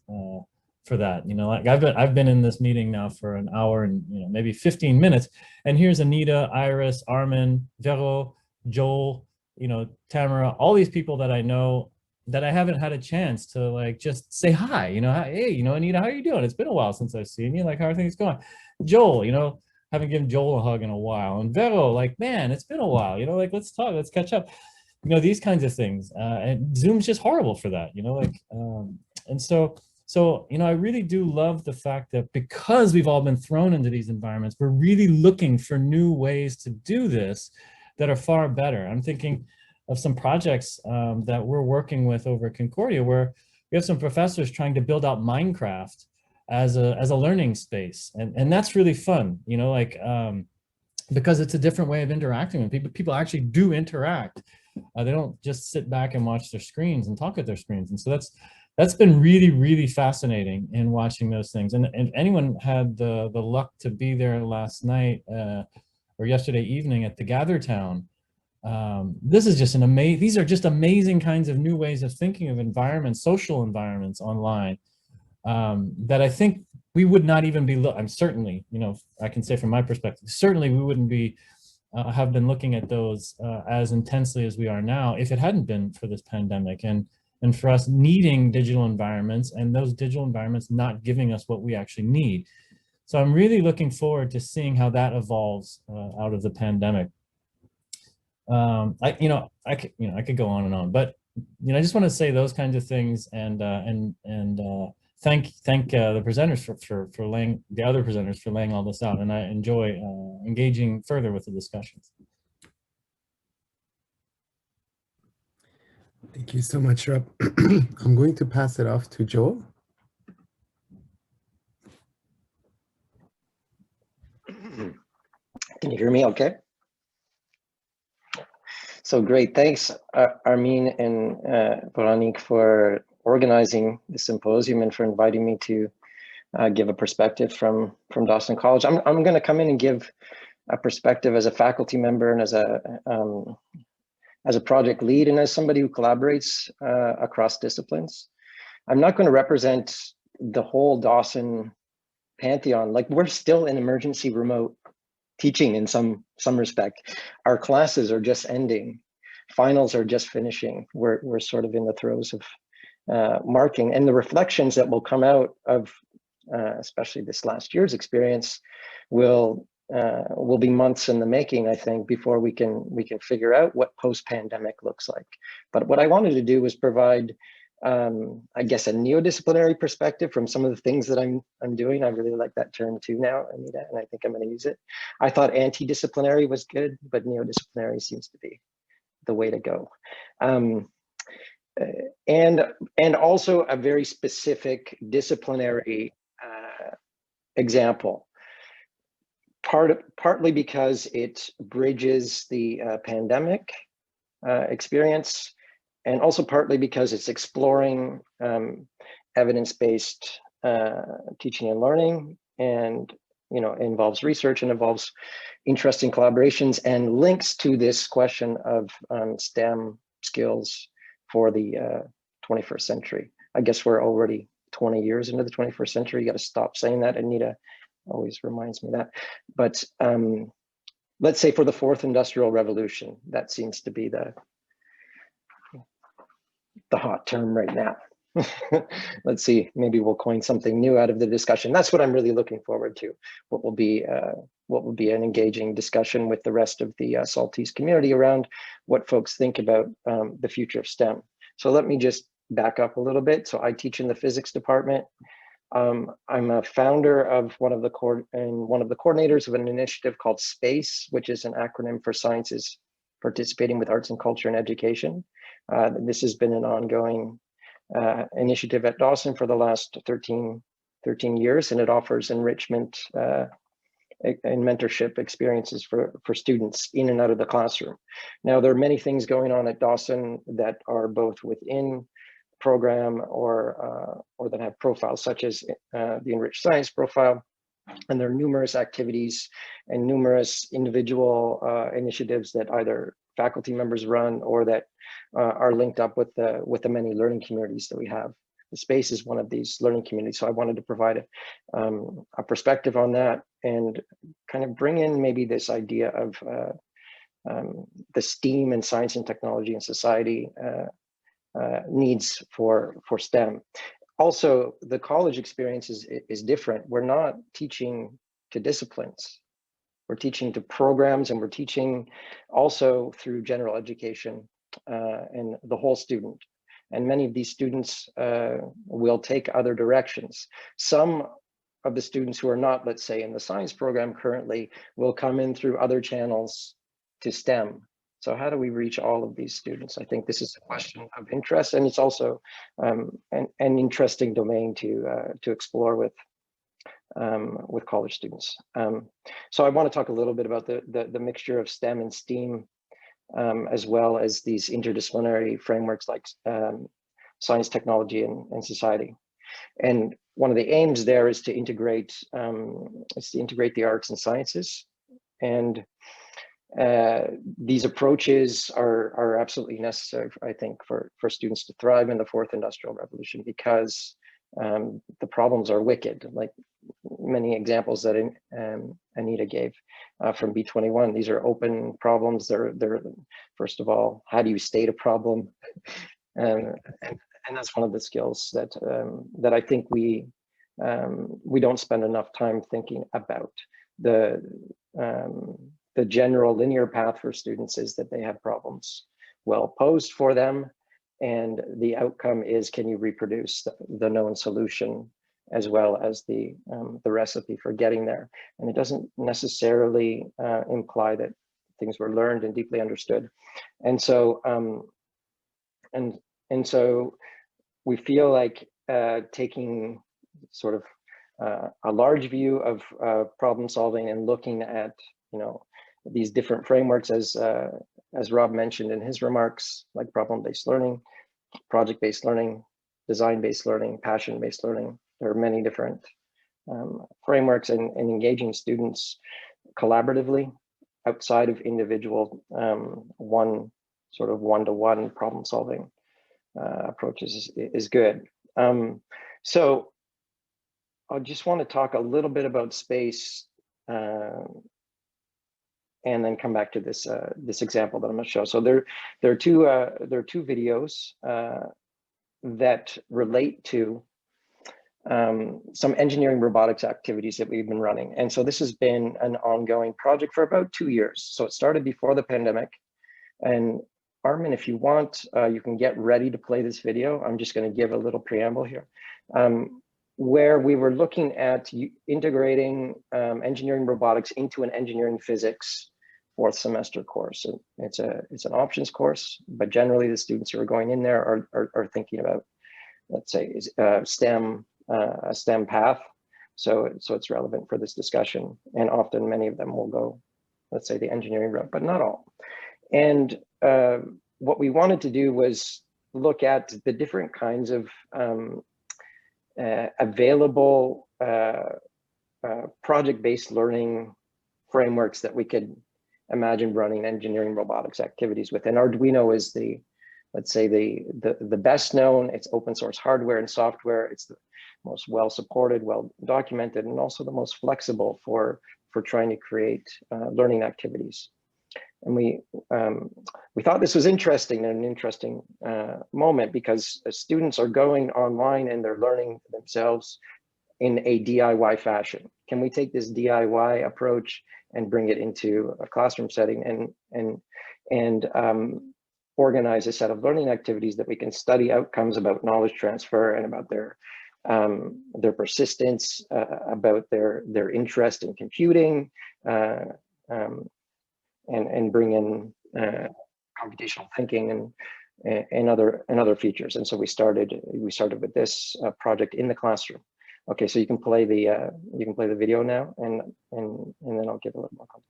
for that. Like I've been in this meeting now for an hour and maybe 15 minutes, and here's Anita, Iris, Armin, Vero, Joel, you know, Tamara, all these people that I know that I haven't had a chance to like just say hi, you know, hey, you know, Anita, how are you doing? It's been a while since I've seen you. Like, how are things going? Joel, you know, haven't given Joel a hug in a while. And Vero, like, man, it's been a while, you know, like, let's talk, let's catch up. You know, these kinds of things. And Zoom's just horrible for that, you know, like, and so, you know, I really do love the fact that because we've all been thrown into these environments, we're really looking for new ways to do this that are far better. I'm thinking of some projects that we're working with over at Concordia, where we have some professors trying to build out Minecraft as a learning space, and that's really fun, you know, like because it's a different way of interacting with people. People actually do interact. They don't just sit back and watch their screens and talk at their screens, and so that's been really, really fascinating in watching those things. And anyone had the luck to be there last night or yesterday evening at the Gather Town. This is just these are just amazing kinds of new ways of thinking of environments, social environments online that I think we would not even be, I'm certainly, you know, I can say from my perspective, certainly we wouldn't be, have been looking at those as intensely as we are now if it hadn't been for this pandemic and for us needing digital environments and those digital environments not giving us what we actually need. So I'm really looking forward to seeing how that evolves out of the pandemic. I could go on and on, but you know, I just want to say those kinds of things and thank the presenters for laying, the other presenters for laying all this out, and I enjoy engaging further with the discussions. Thank you so much, Rob. I'm going to pass it off to Joel. Can you hear me okay? So great, thanks Armin and Veronique for organizing the symposium and for inviting me to give a perspective from Dawson College. I'm going to come in and give a perspective as a faculty member and as a project lead and as somebody who collaborates across disciplines. I'm not going to represent the whole Dawson pantheon. Like, we're still in emergency remote teaching in some respect. Our classes are just ending. Finals are just finishing. We're sort of in the throes of marking, and the reflections that will come out of especially this last year's experience will be months in the making, I think, before we can figure out what post-pandemic looks like. But what I wanted to do was provide, I guess, a neo-disciplinary perspective from some of the things that I'm doing. I really like that term too now, Anita, and I think I'm going to use it. I thought anti-disciplinary was good, but neo-disciplinary seems to be the way to go. And also a very specific disciplinary example. Partly because it bridges the pandemic experience, and also partly because it's exploring evidence-based teaching and learning, and involves research and involves interesting collaborations and links to this question of STEM skills for the 21st century. I guess we're already 20 years into the 21st century. You got to stop saying that. Anita always reminds me of that. But let's say for the fourth industrial revolution, that seems to be the hot term right now. Let's see, maybe we'll coin something new out of the discussion. That's what I'm really looking forward to. What will be an engaging discussion with the rest of the Saltese community around what folks think about the future of STEM. So let me just back up a little bit. So I teach in the physics department. I'm a founder of one of the coordinators of an initiative called SPACE, which is an acronym for Sciences Participating with Arts and Culture and Education. This has been an ongoing initiative at Dawson for the last 13 years, and it offers enrichment and mentorship experiences for students in and out of the classroom. Now, there are many things going on at Dawson that are both within program or that have profiles, such as the Enriched Science profile, and there are numerous activities and numerous individual initiatives that either faculty members run or that are linked up with the many learning communities that we have. The SPACE is one of these learning communities, so I wanted to provide a perspective on that and kind of bring in maybe this idea of the STEAM and science and technology and society needs for STEM. Also, the college experience is different. We're not teaching to disciplines. We're teaching to programs, and we're teaching also through general education and the whole student. And many of these students will take other directions. Some of the students who are not, let's say, in the science program currently will come in through other channels to STEM. So how do we reach all of these students? I think this is a question of interest, and it's also an interesting domain to explore with college students. So I want to talk a little bit about the mixture of STEM and STEAM, as well as these interdisciplinary frameworks like science, technology, and society. And one of the aims there is to integrate the arts and sciences. And these approaches are absolutely necessary, I think, for students to thrive in the fourth industrial revolution, because the problems are wicked, like many examples that Anita gave from B21. These are open problems. They're first of all, how do you state a problem? And that's one of the skills that I think we don't spend enough time thinking about. The general linear path for students is that they have problems well posed for them, and the outcome is, can you reproduce the known solution as well as the recipe for getting there? And it doesn't necessarily imply that things were learned and deeply understood. And so so we feel like taking sort of a large view of problem solving and looking at, these different frameworks, as Rob mentioned in his remarks, like problem-based learning, project-based learning, design-based learning, passion-based learning. There are many different frameworks, and engaging students collaboratively outside of individual one-to-one problem solving approaches is good. So I just want to talk a little bit about space, and then come back to this this example that I'm going to show. So there are two videos that relate to some engineering robotics activities that we've been running. And so this has been an ongoing project for about 2 years. So it started before the pandemic. And Armin, if you want, you can get ready to play this video. I'm just going to give a little preamble here, where we were looking at integrating engineering robotics into an engineering physics 4th semester course. And it's an options course, but generally the students who are going in there are thinking about, let's say, STEM, a STEM path. So it's relevant for this discussion. And often many of them will go, let's say, the engineering route, but not all. And what we wanted to do was look at the different kinds of available project-based learning frameworks that we could imagine running engineering robotics activities with. And Arduino is let's say the best known. It's open source hardware and software. It's the most well supported, well documented, and also the most flexible for trying to create learning activities. And we thought this was interesting, and an interesting moment, because students are going online and they're learning themselves in a DIY fashion. Can we take this DIY approach and bring it into a classroom setting and organize a set of learning activities that we can study outcomes about knowledge transfer and about their persistence, about their interest in computing, and bring in computational thinking and other features. And so we started with this project in the classroom. Okay, so you can play the video now, and then I'll give a little more context.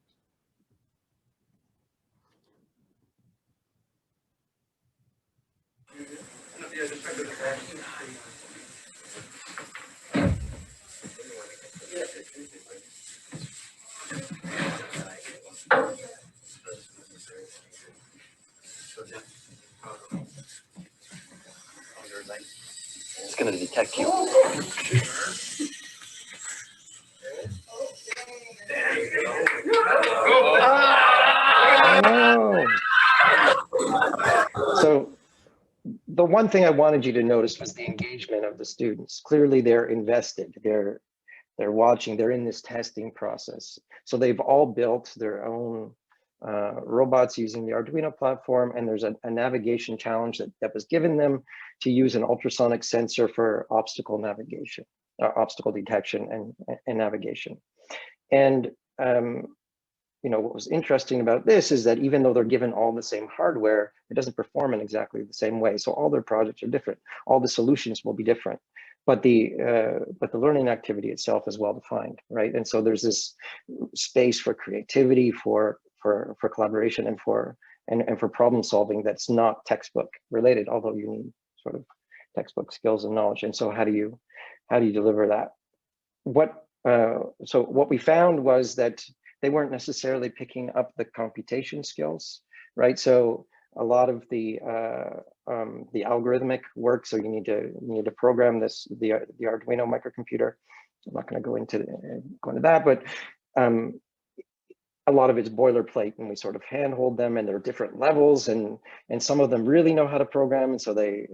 It's going to detect you. Ah! So the one thing I wanted you to notice was the engagement of the students. Clearly they're invested, they're watching, they're in this testing process. So they've all built their own robots using the Arduino platform, and there's a navigation challenge that was given them to use an ultrasonic sensor for obstacle navigation, obstacle detection and navigation. And you know, what was interesting about this is that even though they're given all the same hardware, it doesn't perform in exactly the same way. So all their projects are different. All the solutions will be different, but the learning activity itself is well defined, right? And so there's this space for creativity, for collaboration, and for problem solving that's not textbook related, although you need sort of textbook skills and knowledge. And so how do you deliver that? So what we found was that they weren't necessarily picking up the computation skills, right? So a lot of the algorithmic work, so you need to program the Arduino microcomputer. I'm not going to go into that, but a lot of it's boilerplate, and we sort of handhold them, and there are different levels, and some of them really know how to program, and so they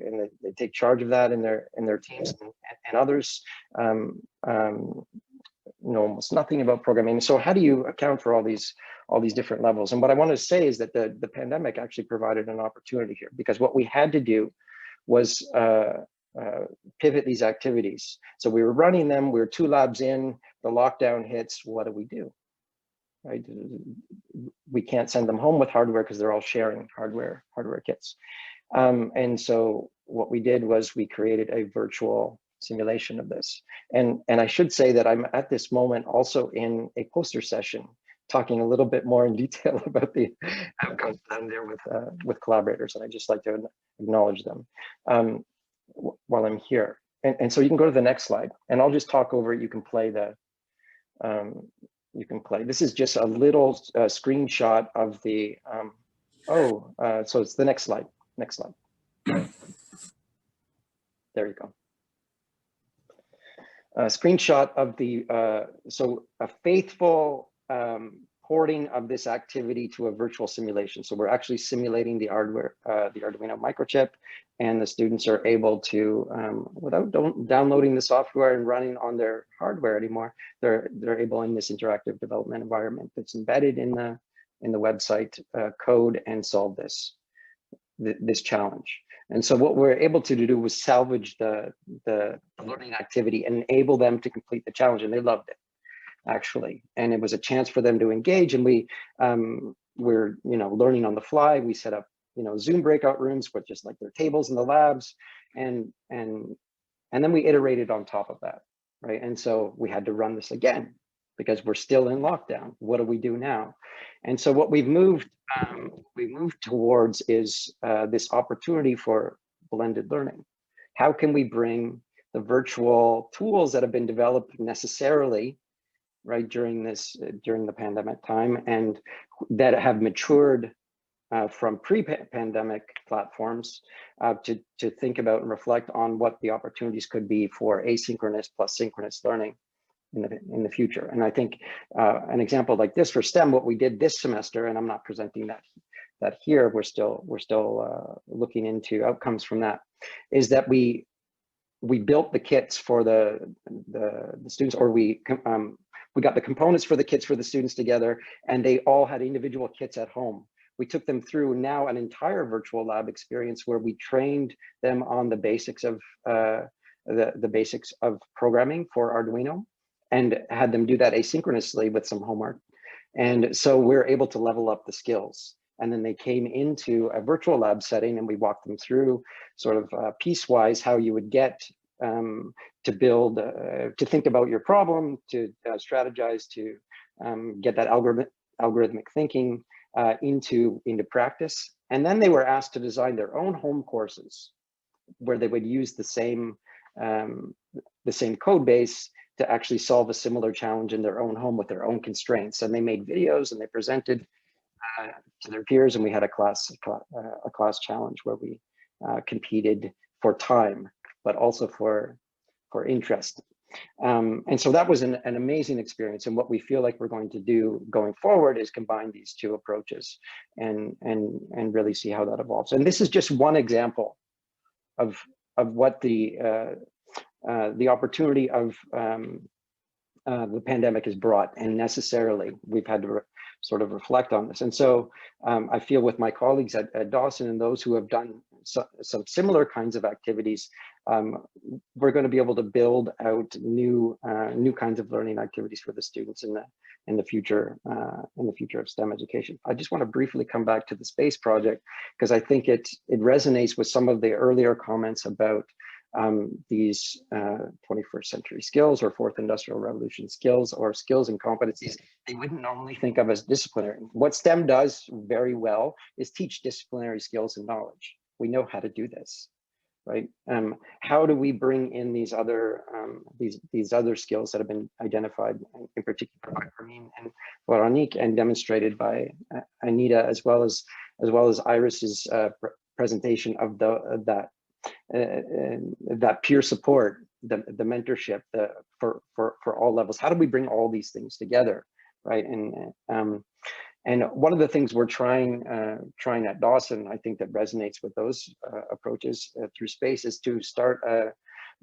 take charge of that in their teams, and others know almost nothing about programming. So how do you account for all these different levels? And what I want to say is that the pandemic actually provided an opportunity here, because what we had to do was pivot these activities. So we were running them, we were 2 labs in, the lockdown hits, what do we do? Right? We can't send them home with hardware because they're all sharing hardware kits. And so what we did was we created a virtual simulation of this. And I should say that I'm at this moment also in a poster session, talking a little bit more in detail about the outcomes down there with collaborators. And I just like to acknowledge them while I'm here. And so you can go to the next slide, and I'll just talk over it. You can play This is just a little screenshot of the, so it's the next slide. Next slide. There you go. A screenshot of the, so a faithful porting of this activity to a virtual simulation. So we're actually simulating the hardware, the Arduino microchip, and the students are able to, without downloading the software and running on their hardware anymore, they're able in this interactive development environment that's embedded in the website code and solve this challenge. And so what we're able to do was salvage the learning activity and enable them to complete the challenge, and they loved it, actually. And it was a chance for them to engage, and we're learning on the fly. We set up Zoom breakout rooms with just like their tables in the labs, and then we iterated on top of that, right? And so we had to run this again because we're still in lockdown. What do we do now? And so what we moved towards is this opportunity for blended learning. How can we bring the virtual tools that have been developed necessarily, right, during the pandemic time, and that have matured from pre-pandemic platforms to think about and reflect on what the opportunities could be for asynchronous plus synchronous learning in the future. And I think an example like this for STEM, what we did this semester, and I'm not presenting that here, we're still looking into outcomes from that, is that we built the kits for the students, or we got the components for the kits for the students together, and they all had individual kits at home. We took them through now an entire virtual lab experience where we trained them on the basics of the basics of programming for Arduino, and had them do that asynchronously with some homework. And so we're able to level up the skills. And then they came into a virtual lab setting, and we walked them through sort of piecewise how you would get to build, to think about your problem, to strategize, to get that algorithmic thinking into practice. And then they were asked to design their own home courses where they would use the same code base to actually solve a similar challenge in their own home with their own constraints. And they made videos and they presented to their peers, and we had a class challenge where we competed for time, but also for interest. And so that was an amazing experience. And what we feel like we're going to do going forward is combine these two approaches and really see how that evolves. And this is just one example of what the opportunity of the pandemic has brought, and necessarily we've had to sort of reflect on this. And so I feel with my colleagues at Dawson and those who have done some similar kinds of activities, we're going to be able to build out new kinds of learning activities for the students in the future of STEM education. I just want to briefly come back to the space project, because I think it resonates with some of the earlier comments about these 21st century skills or fourth industrial revolution skills, or skills and competencies they wouldn't normally think of as disciplinary. What STEM does very well is teach disciplinary skills and knowledge. We know how to do this, right? How do we bring in these other skills that have been identified, in particular by Armin and Veronique, and demonstrated by Anita, as well as Iris's presentation of that peer support, the mentorship, for all levels. How do we bring all these things together, right? And one of the things we're trying at Dawson, I think that resonates with those approaches through space, is to start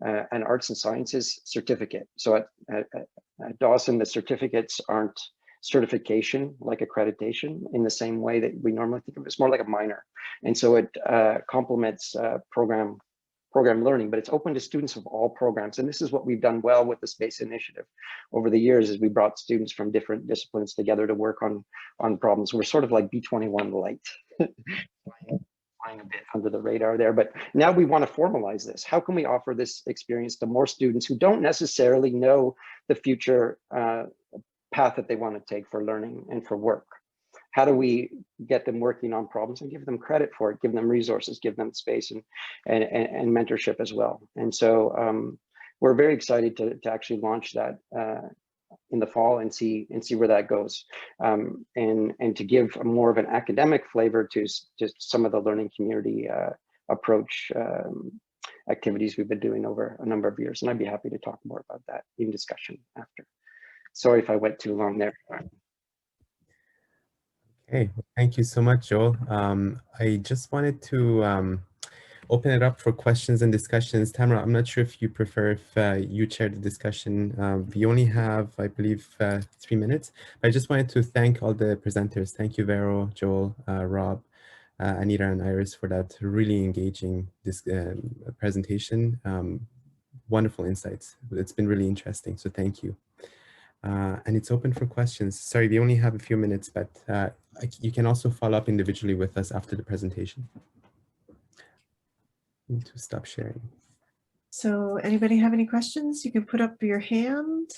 an arts and sciences certificate. So at Dawson, the certificates aren't certification like accreditation in the same way that we normally think of it. It's more like a minor. And so it complements program learning, but it's open to students of all programs. And this is what we've done well with the Space Initiative over the years, is we brought students from different disciplines together to work on problems. We're sort of like B21 light, flying a bit under the radar there, but now we want to formalize this. How can we offer this experience to more students who don't necessarily know the future path that they want to take for learning and for work? How do we get them working on problems and give them credit for it, give them resources, give them space and mentorship as well? And so we're very excited to actually launch that in the fall and see where that goes, and to give more of an academic flavor to some of the learning community approach activities we've been doing over a number of years. And I'd be happy to talk more about that in discussion after. Sorry if I went too long there. Okay, well, thank you so much, Joel. I just wanted to open it up for questions and discussions. Tamara, I'm not sure if you prefer if you chair the discussion. We only have, I believe, 3 minutes. I just wanted to thank all the presenters. Thank you, Vero, Joel, Rob, Anita, and Iris, for that really engaging presentation. Wonderful insights. It's been really interesting, so thank you. And it's open for questions. Sorry, we only have a few minutes, but you can also follow up individually with us after the presentation. I need to stop sharing. So anybody have any questions? You can put up your hand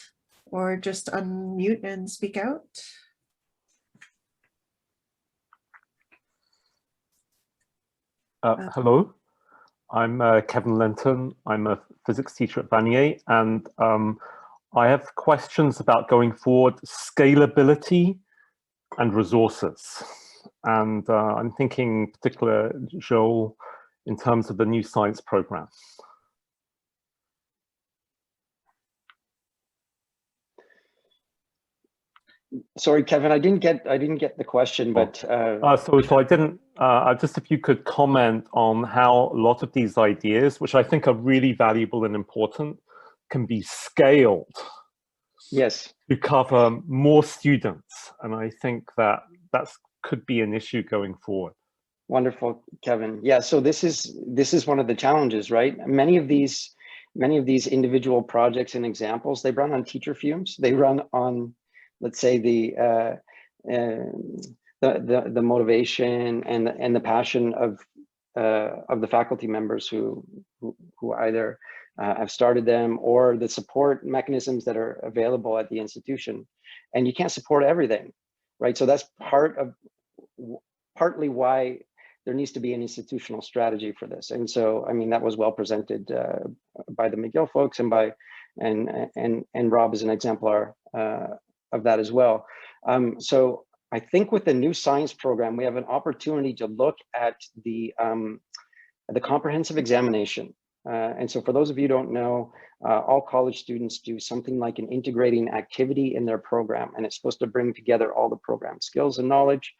or just unmute and speak out. Hello, I'm Kevin Lenton. I'm a physics teacher at Vanier, and I have questions about going forward, scalability and resources. And I'm thinking particular, Joel, in terms of the new science program. Sorry, Kevin, I didn't get the question, but so I didn't. Just if you could comment on how a lot of these ideas, which I think are really valuable and important, can be scaled. Yes. To cover more students, and I think that could be an issue going forward. Wonderful, Kevin. Yeah. So this is one of the challenges, right? Many of these individual projects and examples, they run on teacher fumes. They run on, let's say, the motivation and the passion of the faculty members who either have started them, or the support mechanisms that are available at the institution. And you can't support everything, right? So that's partly why there needs to be an institutional strategy for this. And so, I mean, that was well presented by the McGill folks and by and Rob is an exemplar of that as well. So I think with the new science program, we have an opportunity to look at the comprehensive examination And so for those of you who don't know, all college students do something like an integrating activity in their program, and it's supposed to bring together all the program skills and knowledge.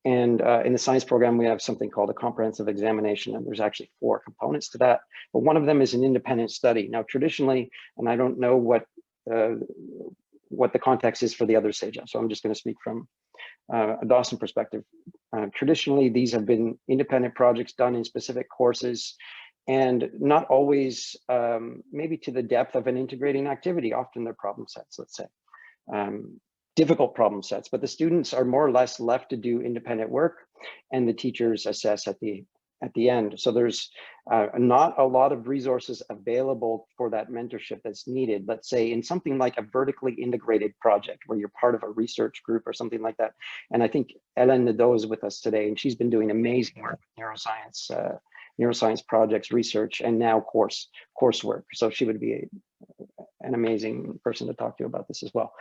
And in the science program, we have something called a comprehensive examination, and there's actually 4 components to that. But one of them is an independent study. Now, traditionally, and I don't know what the context is for the other SAGE, so I'm just going to speak from a Dawson perspective. Traditionally, these have been independent projects done in specific courses, and not always maybe to the depth of an integrating activity. Often they're problem sets, let's say. Difficult problem sets, but the students are more or less left to do independent work, and the teachers assess at the end. So there's not a lot of resources available for that mentorship that's needed, let's say in something like a vertically integrated project where you're part of a research group or something like that. And I think Ellen Nadeau is with us today, and she's been doing amazing work with neuroscience projects, research, and now coursework. So she would be an amazing person to talk to about this as well.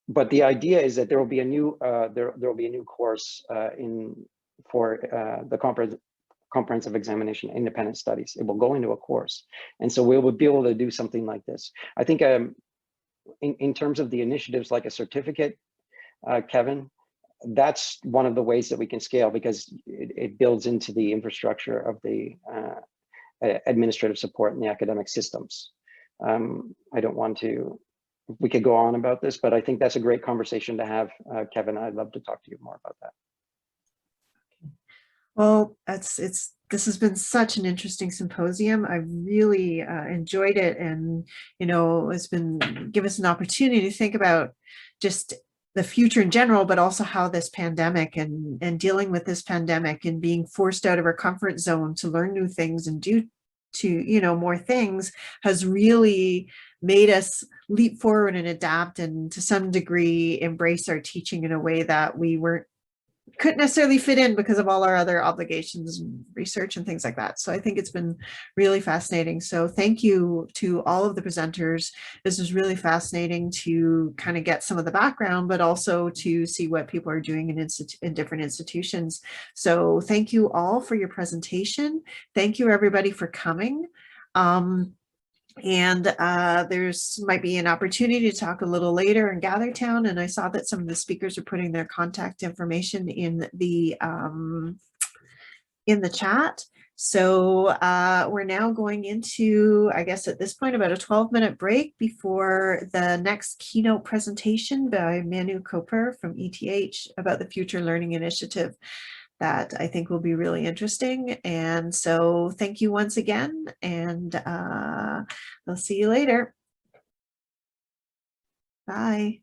But the idea is that there will be a new course for the comprehensive examination independent studies. It will go into a course, and so we will be able to do something like this. I think in terms of the initiatives like a certificate, Kevin, that's one of the ways that we can scale, because it builds into the infrastructure of the administrative support in the academic systems. I don't want to. We could go on about this, but I think that's a great conversation to have, Kevin. I'd love to talk to you more about that. Well, this has been such an interesting symposium. I really enjoyed it, and it's been give us an opportunity to think about just the future in general, but also how this pandemic and dealing with this pandemic and being forced out of our comfort zone to learn new things and do more things has really made us leap forward and adapt, and to some degree embrace our teaching in a way that we couldn't necessarily fit in because of all our other obligations and research and things like that. So I think it's been really fascinating. So thank you to all of the presenters. This was really fascinating to kind of get some of the background, but also to see what people are doing in different institutions. So thank you all for your presentation. Thank you everybody for coming. And there's might be an opportunity to talk a little later in Gathertown, and I saw that some of the speakers are putting their contact information in the chat. So we're now going into, I guess at this point, about a 12-minute break before the next keynote presentation by Manu Koper from ETH about the Future Learning Initiative. That I think will be really interesting. And so thank you once again, and I'll see you later. Bye.